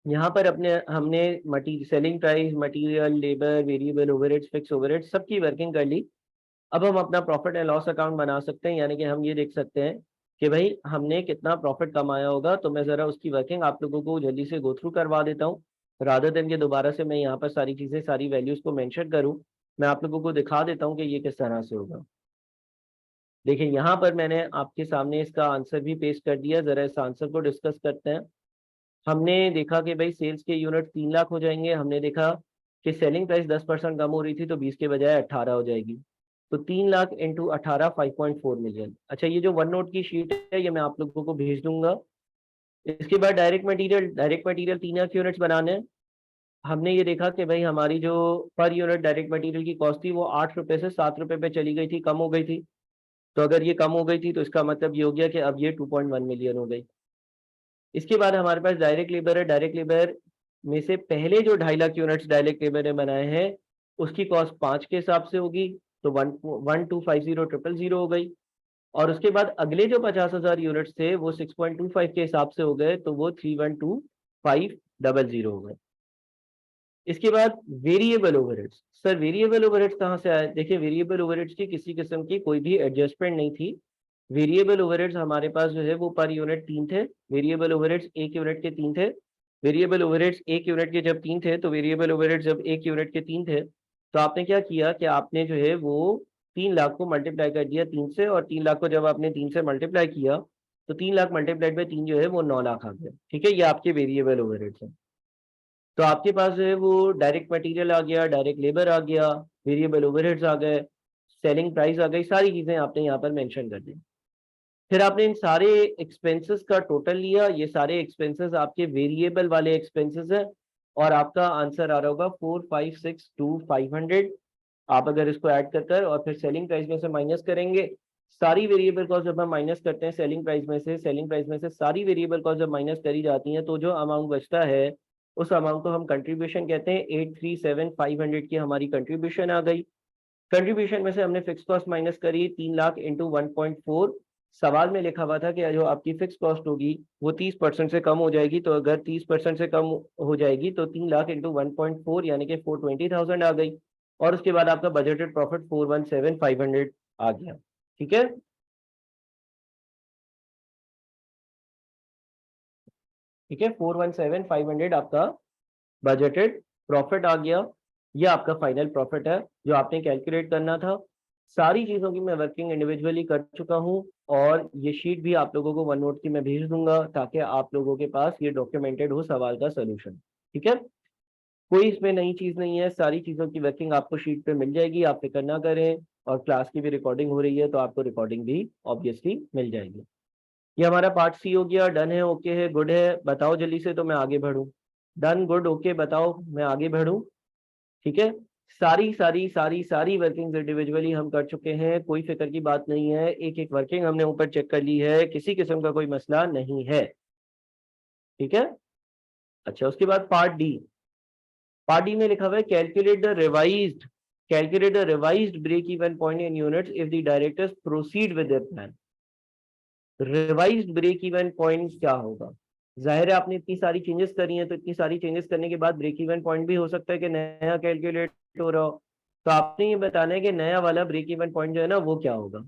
यहाँ पर अपने हमने material selling price, material, labour, variable overheads, fix overheads सबकी वर्किंग कर ली। अब हम अपना प्रॉफिट एंड लॉस अकाउंट बना सकते हैं, यानी कि हम ये देख सकते हैं कि भाई हमने कितना प्रॉफिट कमाया होगा। तो मैं जरा उसकी वर्किंग आप लोगों को जल्दी से गो थ्रू करवा देता हूँ, रादर देन के दोबारा से मैं यहाँ पर सारी चीजें, सारी वैल्यूज को मेंशन करूँ। मैं आप लोगों को दिखा देता हूँ कि ये किस तरह से होगा। देखिए, यहाँ पर मैंने आपके सामने इसका आंसर भी पेश कर दिया, जरा इस आंसर को डिस्कस करते हैं। हमने देखा कि भाई सेल्स के यूनिट 3 लाख हो जाएंगे। हमने देखा कि सेलिंग प्राइस 10% कम हो रही थी तो 20 के बजाय 18 हो जाएगी। तो 3 लाख इंटू 18 5.4 मिलियन। अच्छा, ये जो वन नोट की शीट है ये मैं आप लोगों को भेज दूंगा। इसके बाद डायरेक्ट मटेरियल 3 लाख यूनिट्स बनाने हैं। हमने ये देखा कि भाई हमारी जो पर यूनिट डायरेक्ट मटेरियल की कॉस्ट थी वो 8 रुपए से 7 रुपए पे चली गई थी, कम हो गई थी। तो अगर ये कम हो गई थी तो इसका मतलब ये हो गया कि अब ये 2.1 मिलियन हो गई। इसके बाद हमारे पास डायरेक्ट लेबर है। डायरेक्ट लेबर में से पहले जो 2.5 लाख यूनिट्स डायरेक्ट लेबर ने बनाए हैं उसकी कॉस्ट 5 के हिसाब से होगी, तो 1,250,000 हो गई। और उसके बाद अगले जो 50,000 यूनिट्स थे वो 6.25 के हिसाब से हो गए, तो वो 3,125,000 हो गए। इसके बाद variable overheads. Sir variable overheads कहाँ से आए? देखिए, वेरिएबल ओवरहेड्स की किसी किस्म की कोई भी एडजस्टमेंट नहीं थी। वेरिएबल ओवरहेड्स हमारे पास जो है वो पर यूनिट 3 थे। वेरिएबल ओवरहेड्स 1 यूनिट के 3 थे। वेरिएबल ओवरहेड्स 1 यूनिट के जब 3 थे, तो वेरिएबल ओवरहेड्स जब 1 यूनिट के 3 थे, तो आपने क्या किया कि आपने जो है वो 3 लाख को मल्टीप्लाई कर दिया 3 से, और 3 लाख को जब आपने 3 से मल्टीप्लाई किया तो 3 लाख मल्टीप्लाइड बाई 3 जो है वो 9 लाख आ गया। ठीक है, ये आपके वेरिएबल ओवरहेड्स है। तो आपके पास जो है वो डायरेक्ट मटेरियल आ गया, डायरेक्ट लेबर आ गया, वेरिएबल ओवरहेड्स आ गए, सेलिंग प्राइस आ गई, सारी चीजें आपने यहाँ पर मेंशन कर दी। फिर आपने इन सारे एक्सपेंसेस का टोटल लिया। ये सारे एक्सपेंसेस आपके वेरिएबल वाले एक्सपेंसेस हैं, और आपका आंसर आ रहा होगा 4,562,500। आप अगर इसको ऐड कर कर और फिर सेलिंग प्राइस में से माइनस करेंगे, सारी वेरिएबल कॉस्ट जब हम माइनस करते हैं सेलिंग प्राइस में से, सेलिंग प्राइस में से सारी वेरिएबल कॉस्ट जब माइनस करी जाती हैं, तो जो अमाउंट बचता है उस अमाउंट को हम कंट्रीब्यूशन कहते हैं। 837,500 की हमारी कंट्रीब्यूशन आ गई। कंट्रीब्यूशन में से हमने फिक्स कॉस्ट माइनस करी 3 लाख इंटू 1.4। सवाल में लिखा हुआ था कि जो आपकी फिक्स कॉस्ट होगी वो 30% से कम हो जाएगी, तो अगर 30% से कम हो जाएगी तो 3 लाख इंटू 1.4 यानी कि 420,000 आ गई। और उसके बाद आपका बजटेड प्रॉफिट 417,500 आ गया। ठीक है, ठीक है, 417,500 आपका बजटेड प्रॉफिट आ गया। ये आपका फाइनल प्रॉफिट है जो आपने कैलकुलेट करना था। सारी चीजों की मैं वर्किंग इंडिविजुअली कर चुका हूँ, और ये शीट भी आप लोगों को वन नोट की मैं भेज दूंगा ताकि आप लोगों के पास ये डॉक्यूमेंटेड हो सवाल का सोल्यूशन। ठीक है, कोई इसमें नई चीज नहीं है, सारी चीजों की वर्किंग आपको शीट पे मिल जाएगी, आप फिक्र ना करें। और क्लास की भी रिकॉर्डिंग हो रही है तो आपको रिकॉर्डिंग भी ऑब्वियसली मिल जाएगी। ये हमारा पार्ट सी हो गया। डन है, ओके है, गुड है, बताओ जल्दी से तो मैं आगे बढ़ूं। डन, गुड, ओके, बताओ मैं आगे बढ़ूं। ठीक है, सारी सारी सारी सारी वर्किंग इंडिविजुअली हम कर चुके हैं, कोई फिक्र की बात नहीं है। एक एक वर्किंग हमने ऊपर चेक कर ली है, किसी किस्म का कोई मसला नहीं है। ठीक है, अच्छा, उसके बाद पार्ट डी। पार्ट डी में लिखा हुआ है calculate the revised break even point in units if the directors proceed with their plan. Revised break even point क्या होगा? जाहिर है आपने इतनी सारी चेंजेस करी हैं, तो इतनी सारी चेंजेस करने के बाद ब्रेक इवन पॉइंट भी हो सकता है कि नया कैलकुलेट हो रहा हो। तो आपने ये बताना है कि नया वाला ब्रेक इवन पॉइंट जो है ना वो क्या होगा।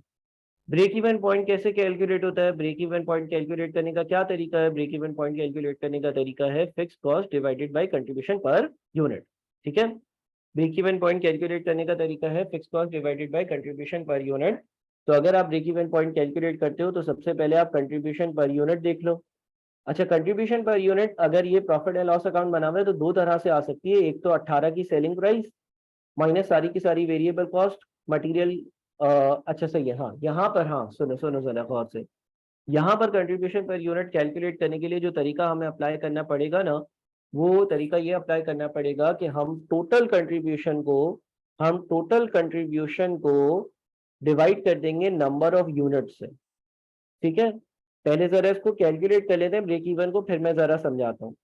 ब्रेक इवन पॉइंट कैसे कैलकुलेट होता है? ब्रेक इवन पॉइंट कैलकुलेट करने का क्या तरीका है? ब्रेक इवन पॉइंट कैलकुलेट करने का तरीका है fix cost divided by contribution per unit. ठीक है, ब्रेक इवन पॉइंट कैलकुलेट करने का तरीका है fix cost divided by contribution per unit. तो अगर आप ब्रेक इवन पॉइंट कैलकुलेट करते हो तो सबसे पहले आप कंट्रीब्यूशन पर यूनिट देख लो। अच्छा, कंट्रीब्यूशन पर यूनिट अगर ये प्रॉफिट एंड लॉस अकाउंट बना हुआ है तो दो तरह से आ सकती है। एक तो 18 की सेलिंग प्राइस माइनस सारी की सारी वेरिएबल कॉस्ट मटेरियल। अच्छा सही है, हाँ यहाँ पर, हाँ सुनो सुनो सुनो गौर से, यहाँ पर कंट्रीब्यूशन पर यूनिट कैलकुलेट करने के लिए जो तरीका हमें अप्लाई करना पड़ेगा ना, वो तरीका ये अप्लाई करना पड़ेगा कि हम टोटल कंट्रीब्यूशन को डिवाइड कर देंगे नंबर ऑफ यूनिट से। ठीक है, पहले जरा इसको कैलकुलेट कर लेते हैं ब्रेक इवन को, फिर मैं जरा समझाता हूँ।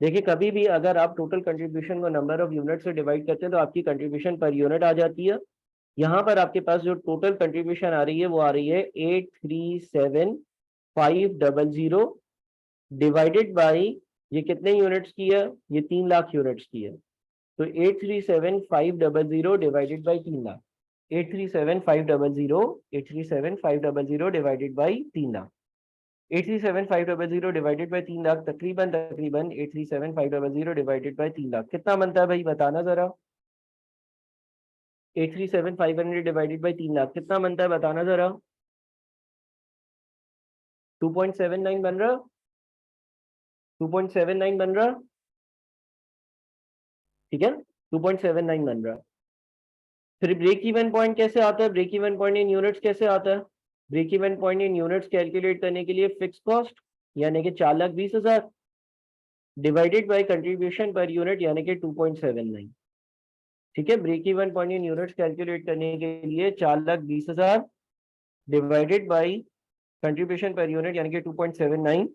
देखिए, कभी भी अगर आप टोटल कंट्रीब्यूशन को नंबर ऑफ यूनिट से डिवाइड करते हैं तो आपकी कंट्रीब्यूशन पर यूनिट आ जाती है। यहाँ पर आपके पास जो टोटल कंट्रीब्यूशन आ रही है वो आ रही है 837,500 डिवाइडेड बाई, ये कितने यूनिट्स की है? ये 3 लाख यूनिट्स की है। तो 837,500 divided by 3 lakh, 837,500 divided by 3 lakh, 837,500 divided by 3 lakh, तकरीबन तकरीबन 837,500 डिवाइडेड बाई 3 लाख कितना बनता है भाई, बताना जरा। 837,500 डिवाइडेड बाई 3 लाख कितना बनता है, बताना जरा। 2.79 बन रहा, 2.79 बन रहा। ठीक है, 2.79 बन रहा। फिर ब्रेक इवन पॉइंट कैसे आता है, break even point in units कैसे आता है? Break even point in units calculate करने के लिए फिक्स कॉस्ट यानी कि 4,20,000 divided by contribution per unit यानी कि 2.79। ठीक है, break even point in units calculate करने के लिए 4,20,000 divided by contribution per unit यानी कि 2.79,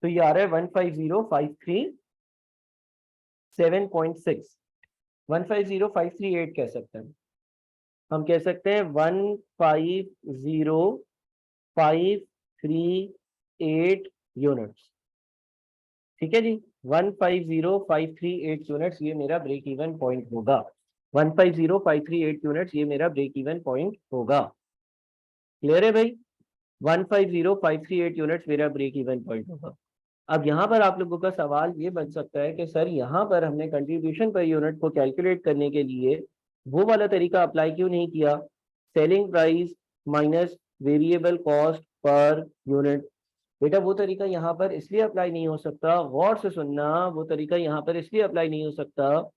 तो ये आ रहा है 150,537.6। 150,538 कह सकते हैं, हम कह सकते हैं 150,538 यूनिट्स। ठीक है जी, 150,538 यूनिट्स ये मेरा ब्रेक इवन पॉइंट होगा। 150,538 यूनिट्स ये मेरा ब्रेक इवन पॉइंट होगा। क्लियर है भाई? 150,538 यूनिट्स मेरा ब्रेक इवन पॉइंट होगा। अब यहाँ पर आप लोगों का सवाल ये बन सकता है कि सर यहाँ पर हमने कंट्रीब्यूशन पर यूनिट को कैलकुलेट करने के लिए वो वाला तरीका अप्लाई क्यों नहीं किया, selling price minus variable cost per unit? बेटा वो तरीका यहाँ पर इसलिए अप्लाई नहीं हो सकता, गौर से सुनना, वो तरीका यहाँ पर इसलिए अप्लाई नहीं हो सकता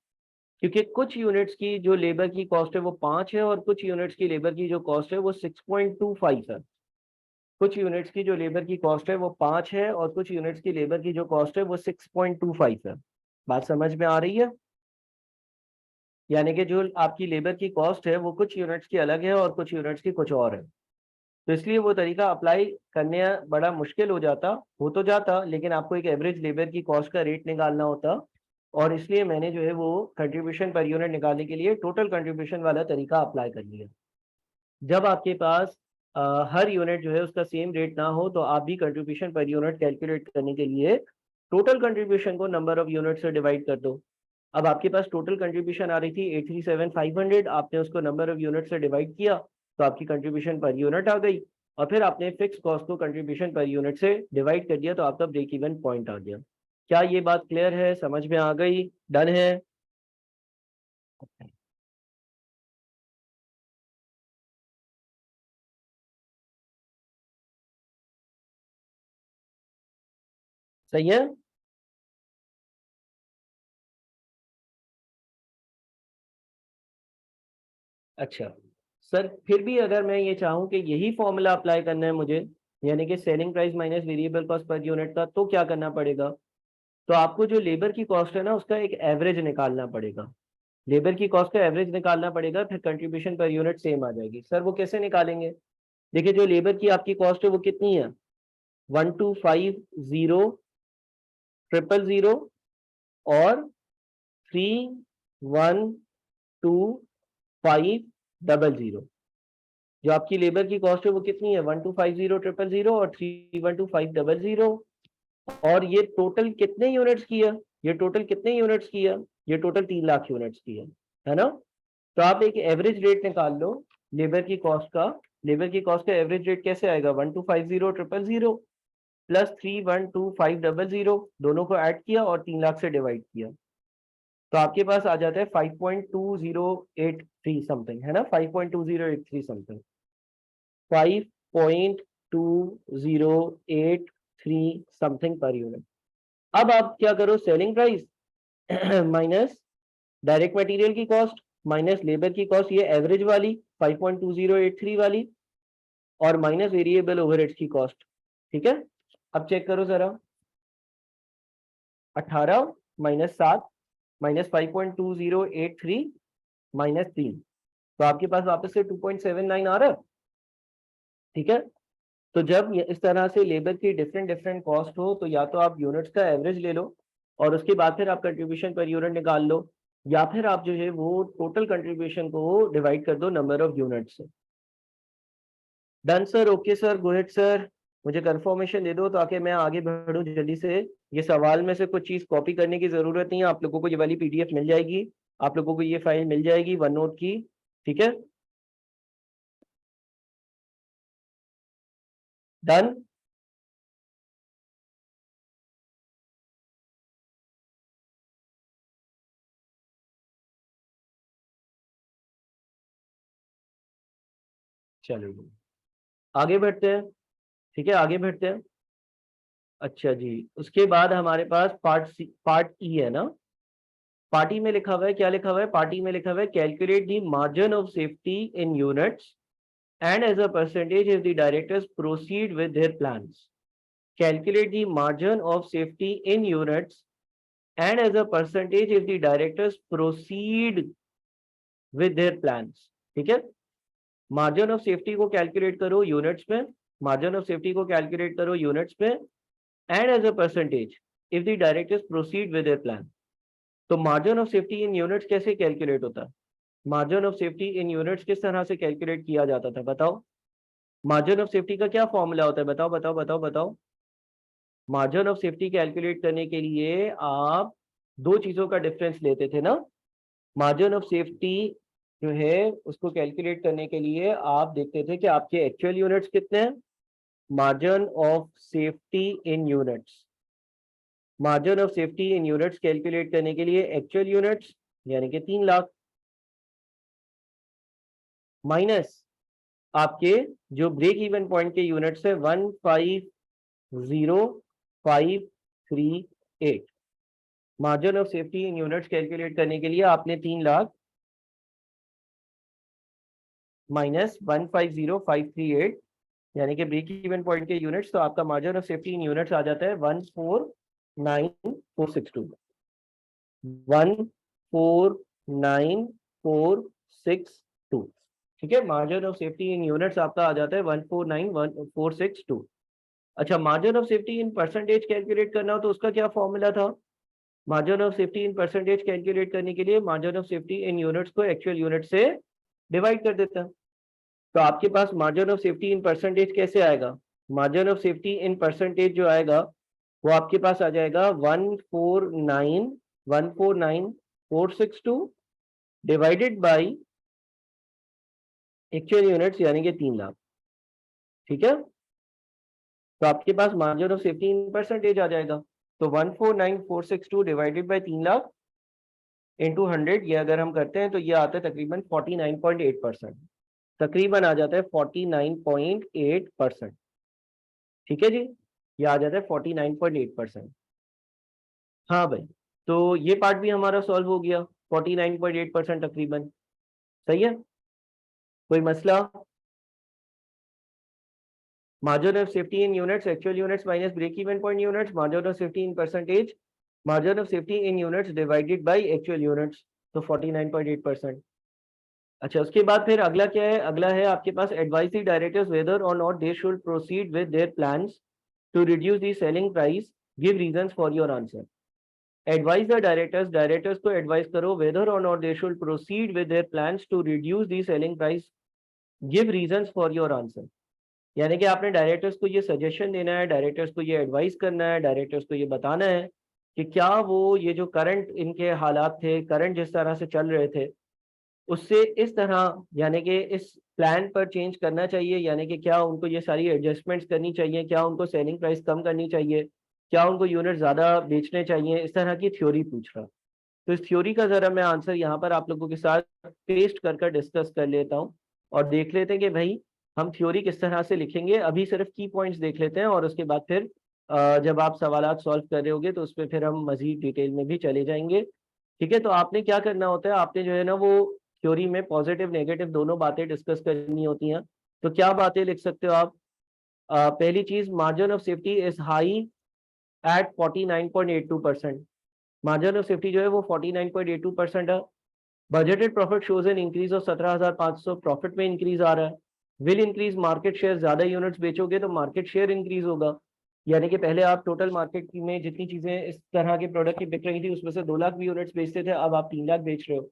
क्योंकि कुछ यूनिट्स की जो लेबर की कॉस्ट है वो 5 है और कुछ यूनिट्स की लेबर की जो कॉस्ट है वो 6.25 है। कुछ यूनिट्स की जो लेबर की कॉस्ट है वो 5 है और कुछ यूनिट्स की लेबर की जो कॉस्ट है वो 6.25 है। बात समझ में आ रही है? यानी कि जो आपकी लेबर की कॉस्ट है वो कुछ यूनिट्स की अलग है और कुछ यूनिट्स की कुछ और है, तो इसलिए वो तरीका अप्लाई करने बड़ा मुश्किल हो तो जाता, लेकिन आपको एक एवरेज लेबर की कॉस्ट का रेट निकालना होता, और इसलिए मैंने जो है वो कंट्रीब्यूशन पर यूनिट निकालने के लिए टोटल कंट्रीब्यूशन वाला तरीका अप्लाई कर लिया। जब आपके पास हर यूनिट जो है उसका सेम रेट ना हो तो आप भी कंट्रीब्यूशन पर यूनिट कैलकुलेट करने के लिए टोटल कंट्रीब्यूशन को नंबर ऑफ यूनिट से डिवाइड कर दो। अब आपके पास टोटल कंट्रीब्यूशन आ रही थी 837,500, आपने उसको नंबर ऑफ यूनिट से डिवाइड किया तो आपकी कंट्रीब्यूशन पर यूनिट आ गई, और फिर आपने फिक्स कॉस्ट को कंट्रीब्यूशन पर यूनिट से डिवाइड कर दिया तो आपका ब्रेक इवन पॉइंट आ गया। क्या ये बात क्लियर है, समझ में आ गई, डन है? सही है। अच्छा सर, फिर भी अगर मैं ये चाहूँ कि यही फॉर्मूला अप्लाई करना है मुझे, यानी कि selling price minus variable cost per unit का, तो क्या करना पड़ेगा? तो आपको जो लेबर की कॉस्ट है ना उसका एक एवरेज निकालना पड़ेगा, लेबर की कॉस्ट का एवरेज निकालना पड़ेगा, फिर कंट्रीब्यूशन पर यूनिट सेम आ जाएगी। सर वो कैसे निकालेंगे? देखिए जो लेबर की आपकी कॉस्ट है वो कितनी है, 1,250,000 और 3,125,000। जो आपकी लेबर की कॉस्ट है वो कितनी है, 1,250,000 और 3,125,000। और ये टोटल कितने यूनिट्स की है, ये टोटल कितने यूनिट्स की है, ये टोटल 3 लाख यूनिट्स की है ना? तो आप एक एवरेज रेट निकाल लो लेबर की कॉस्ट का। लेबर की कॉस्ट का एवरेज रेट कैसे आएगा, 1,250,000 प्लस 3,125,000, दोनों को ऐड किया और 3 लाख से डिवाइड किया, तो आपके पास आ जाता है 5.2083 समथिंग, है ना, 5.2083 समथिंग, 5.2083 समथिंग पर यूनिट। अब आप क्या करो, selling price minus direct material की कॉस्ट माइनस लेबर की कॉस्ट, ये एवरेज वाली 5.2083 वाली, और माइनस वेरिएबल ओवरहेड्स की कॉस्ट। ठीक है, अब चेक करो जरा, 18 माइनस 7 माइनस 5.2083 माइनस 3, तो आपके पास वापस से 2.79 आ रहा है। ठीक है, तो जब इस तरह से लेबर की डिफरेंट डिफरेंट कॉस्ट हो तो या तो आप यूनिट्स का एवरेज ले लो और उसके बाद फिर आप कंट्रीब्यूशन पर यूनिट निकाल लो, या फिर आप जो है वो टोटल कंट्रीब्यूशन को डिवाइड कर दो नंबर ऑफ यूनिट से। Done sir, okay sir, go ahead sir, मुझे कंफर्मेशन दे दो ताकि मैं आगे बढ़ूं जल्दी से। ये सवाल में से कुछ चीज कॉपी करने की जरूरत नहीं है, आप लोगों को ये वाली पीडीएफ मिल जाएगी, आप लोगों को ये फाइल मिल जाएगी वन नोट की। ठीक है, डन। चलो आगे बढ़ते हैं। ठीक है, आगे बढ़ते हैं। अच्छा जी, उसके बाद हमारे पास पार्ट ई है ना, पार्टी में लिखा हुआ है, क्या लिखा हुआ है? पार्टी में लिखा हुआ है calculate the margin of safety in units and as a percentage if the directors proceed with their plans. Calculate the margin of safety in units and as a percentage if the directors proceed with their plans. ठीक है, margin of safety को calculate करो units में, margin of safety को calculate करो units में and as a percentage if the directors proceed with their plan. तो margin of safety in units कैसे कैलकुलेट होता है? Margin of safety in units किस तरह से कैलकुलेट किया जाता था, बताओ? मार्जिन ऑफ सेफ्टी का क्या फॉर्मूला होता है, बताओ बताओ बताओ बताओ। मार्जिन ऑफ सेफ्टी कैलकुलेट करने के लिए आप दो चीजों का डिफरेंस लेते थे ना। मार्जिन ऑफ सेफ्टी जो है उसको कैलकुलेट करने के लिए आप देखते थे कि आपके एक्चुअल यूनिट्स कितने हैं। Margin of safety in units, margin of safety in units calculate करने के लिए एक्चुअल यूनिट्स यानी कि 3 लाख माइनस आपके जो ब्रेक इवन पॉइंट के यूनिट्स है 150,538। Margin of safety in units calculate करने के लिए आपने 3 लाख माइनस 150,538 यानी कि ब्रेक इवन पॉइंट के यूनिट्स, तो आपका margin of safety in units आ जाता है 149,462 149,462। ठीक है, margin of safety in units आपका आ जाता है 149,462। अच्छा, margin of safety in percentage calculate करना हो तो उसका क्या फॉर्मूला था? Margin of safety in percentage calculate करने के लिए margin of safety in units को एक्चुअल यूनिट से डिवाइड कर देता है। तो आपके पास margin of safety in percentage कैसे आएगा? Margin of safety in percentage जो आएगा वो आपके पास आ जाएगा 149,462 डिवाइडेड बाई एक्चुअल यूनिट्स यानी कि 3 लाख। ठीक है, तो आपके पास margin of safety in percentage आ जाएगा। तो 149,462 डिवाइडेड बाई 3 लाख इंटू 100, ये अगर हम करते हैं तो ये आता है तकरीबन 49.8%, तकरीबन आ जाता है 49.8%। ठीक है जी, ये आ जाता है 49.8%। हाँ भाई, तो ये पार्ट भी हमारा सॉल्व हो गया 49.8% तकरीबन। सही है, कोई मसला? Margin of safety in units actual units minus break even point units, margin of safety in percentage, margin of safety in units divided by actual units, तो 49.8%। अच्छा, उसके बाद फिर अगला क्या है? अगला है आपके पास advise the directors whether or not they should proceed with their plans to reduce the selling price, give reasons for your answer. Advise the directors, directors को एडवाइस करो whether or not they should proceed with their plans to reduce the selling price, give reasons for your answer. यानी कि आपने directors को ये suggestion देना है, directors को ये एडवाइस करना है, डायरेक्टर्स को ये बताना है कि क्या वो ये जो करंट इनके हालात थे, करंट जिस तरह से चल रहे थे उससे इस तरह यानी कि इस प्लान पर चेंज करना चाहिए, यानी कि क्या उनको ये सारी एडजस्टमेंट्स करनी चाहिए, क्या उनको सेलिंग प्राइस कम करनी चाहिए, क्या उनको यूनिट ज़्यादा बेचने चाहिए, इस तरह की थ्योरी पूछ रहा। तो इस थ्योरी का ज़रा मैं आंसर यहाँ पर आप लोगों के साथ पेस्ट कर डिस्कस कर लेता हूँ और देख लेते हैं कि भाई हम थ्योरी किस तरह से लिखेंगे। अभी सिर्फ की पॉइंट्स देख लेते हैं और उसके बाद फिर जब आप सवालात सॉल्व कर रहे होगे तो उस पर फिर हम मजीद डिटेल में भी चले जाएंगे। ठीक है, तो आपने क्या करना होता है, आपने जो है ना वो थ्योरी में पॉजिटिव नेगेटिव दोनों बातें डिस्कस करनी होती हैं। तो क्या बातें लिख सकते हो आप? पहली चीज, margin of safety is high at 49.82%। Margin of safety जो है वो 49.82% है। Budgeted profit shows an increase of 17,500, profit में इंक्रीज आ रहा है। विल इंक्रीज मार्केट शेयर, ज्यादा यूनिट्स बेचोगे तो मार्केट शेयर इंक्रीज होगा, यानी कि पहले आप टोटल मार्केट में जितनी चीजें इस तरह के प्रोडक्ट की बिक रही थी उसमें से 2 लाख भी यूनिट्स बेचते थे, अब आप 3 लाख बेच रहे हो।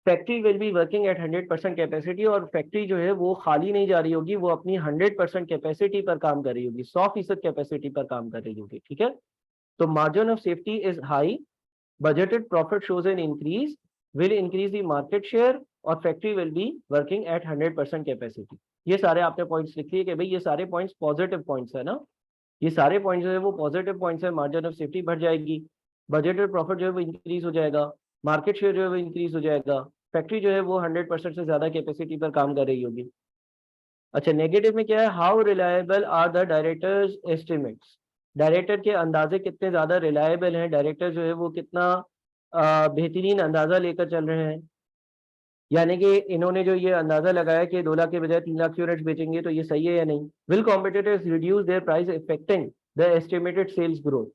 Factory will be working at 100% capacity, और फैक्ट्री जो है वो खाली नहीं जा रही होगी, वो अपनी 100% कैपेसिटी पर काम कर रही होगी, 100% कैपेसिटी पर काम कर रही होगी। ठीक है, तो margin of safety is high, budgeted profit shows an increase, will increase the market share, और factory will be working at 100% capacity. ये सारे आपने पॉइंट्स लिख लिए कि भाई ये सारे पॉइंट्स पॉजिटिव पॉइंट्स है ना, ये सारे पॉइंट्स जो है वो पॉजिटिव पॉइंट्स है। मार्जिन ऑफ सेफ्टी बढ़ जाएगी, बजटेड प्रॉफिट जो है वो इंक्रीज हो जाएगा, मार्केट शेयर जो है वो इंक्रीज हो जाएगा, फैक्ट्री जो है वो 100% से ज्यादा कैपेसिटी पर काम कर रही होगी। अच्छा, नेगेटिव में क्या है? How reliable are the directors estimates, director के अंदाजे कितने ज्यादा रिलायबल हैं, डायरेक्टर जो है वो कितना बेहतरीन अंदाजा लेकर चल रहे हैं, यानी कि इन्होंने जो ये अंदाजा लगाया कि 2 लाख के बजाय 3 लाख यूनिट्स बेचेंगे, तो ये सही है या नहीं? Will competitors reduce their price affecting the estimated sales growth,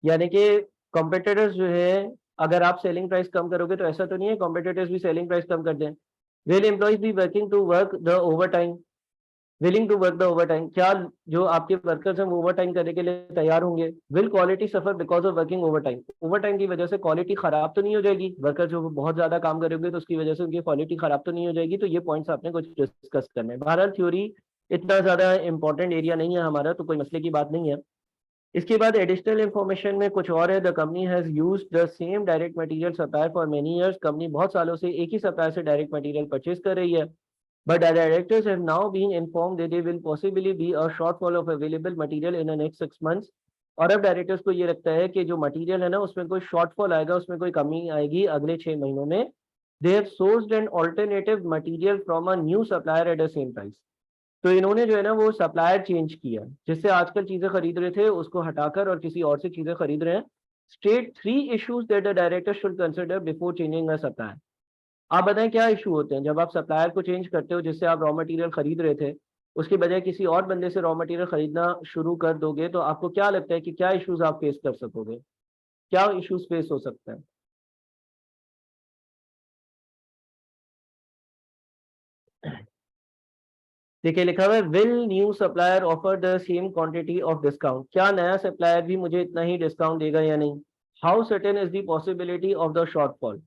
यानी कि कॉम्पिटिटर्स जो है, अगर आप सेलिंग प्राइस कम करोगे तो ऐसा तो नहीं है कॉम्पिटिटर्स भी सेलिंग प्राइस कम कर दें। Will employees be working to work the overtime, willing to work the overtime, क्या जो आपके वर्कर्स हैं वो ओवर टाइम करने के लिए तैयार होंगे? Will quality suffer because of working over time, over time की वजह से क्वालिटी खराब तो नहीं हो जाएगी? वर्कर जो बहुत ज्यादा काम करेंगे तो उसकी वजह से उनकी क्वालिटी खराब तो नहीं हो जाएगी? तो ये पॉइंट्स आपने कुछ डिस्कस करने हैं। बहरहाल थ्योरी इतना ज्यादा इंपॉर्टेंट एरिया नहीं है हमारा, तो कोई मसले की बात नहीं है। इसके बाद एडिशनल इंफॉर्मेशन में कुछ और है। The company has used the same direct material supplier for many years, company बहुत सालों से एक ही सप्लायर से डायरेक्ट मटेरियल परचेज कर रही है। But the directors have now been informed that there will possibly be a shortfall of available material in the next 6 months. और अब डायरेक्टर्स को ये लगता है कि जो मटेरियल है ना उसमें कोई शॉर्टफॉल आएगा, उसमें कोई कमी आएगी अगले 6 महीनों में। They have sourced an alternative material from a new supplier at the same price. तो इन्होंने जो है ना वो सप्लायर चेंज किया, जिससे आजकल चीजें खरीद रहे थे उसको हटाकर और किसी और से चीजें खरीद रहे हैं। State 3 issues that the director should consider before changing a supplier. आप बताएं क्या इशू होते हैं जब आप सप्लायर को चेंज करते हो, जिससे आप रॉ मटेरियल खरीद रहे थे, उसके बजाय किसी और बंदे से रॉ मटेरियल खरीदना शुरू कर दोगे, तो आपको क्या लगता है कि क्या इश्यूज आप फेस कर सकोगे? क्या इश्यूज फेस हो सकते हैं? देखिए लिखा हुआ है will new supplier offer the same quantity of discount, क्या नया सप्लायर भी मुझे इतना ही डिस्काउंट देगा या नहीं? How certain is the possibility of the shortfall,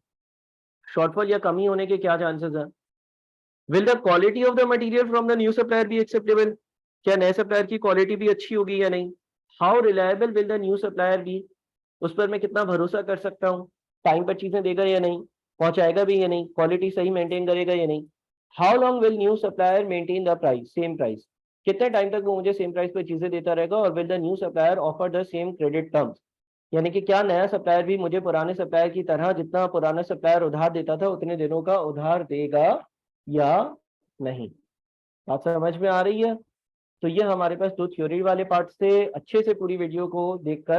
shortfall या कमी होने के क्या चांसेस हैं? Will the quality of the material from the new supplier be acceptable, क्या नए सप्लायर की क्वालिटी भी अच्छी होगी या नहीं? How reliable will the new supplier be, उस पर मैं कितना भरोसा कर सकता हूँ? टाइम पर चीजें देगा या नहीं, पहुंचाएगा भी या नहीं, क्वालिटी सही मेंटेन करेगा या नहीं? How long will new supplier maintain the price, same price, कितने टाइम तक वो मुझे सेम प्राइस पर चीजें देता रहेगा? और will the new supplier offer the same credit terms, यानी कि क्या नया सप्लायर भी मुझे पुराने सप्लायर की तरह जितना पुराना सप्लायर उधार देता था उतने दिनों का उधार देगा या नहीं? बात समझ में आ रही है? तो ये हमारे पास 2 थ्योरी वाले पार्ट थे। अच्छे से पूरी वीडियो को देखकर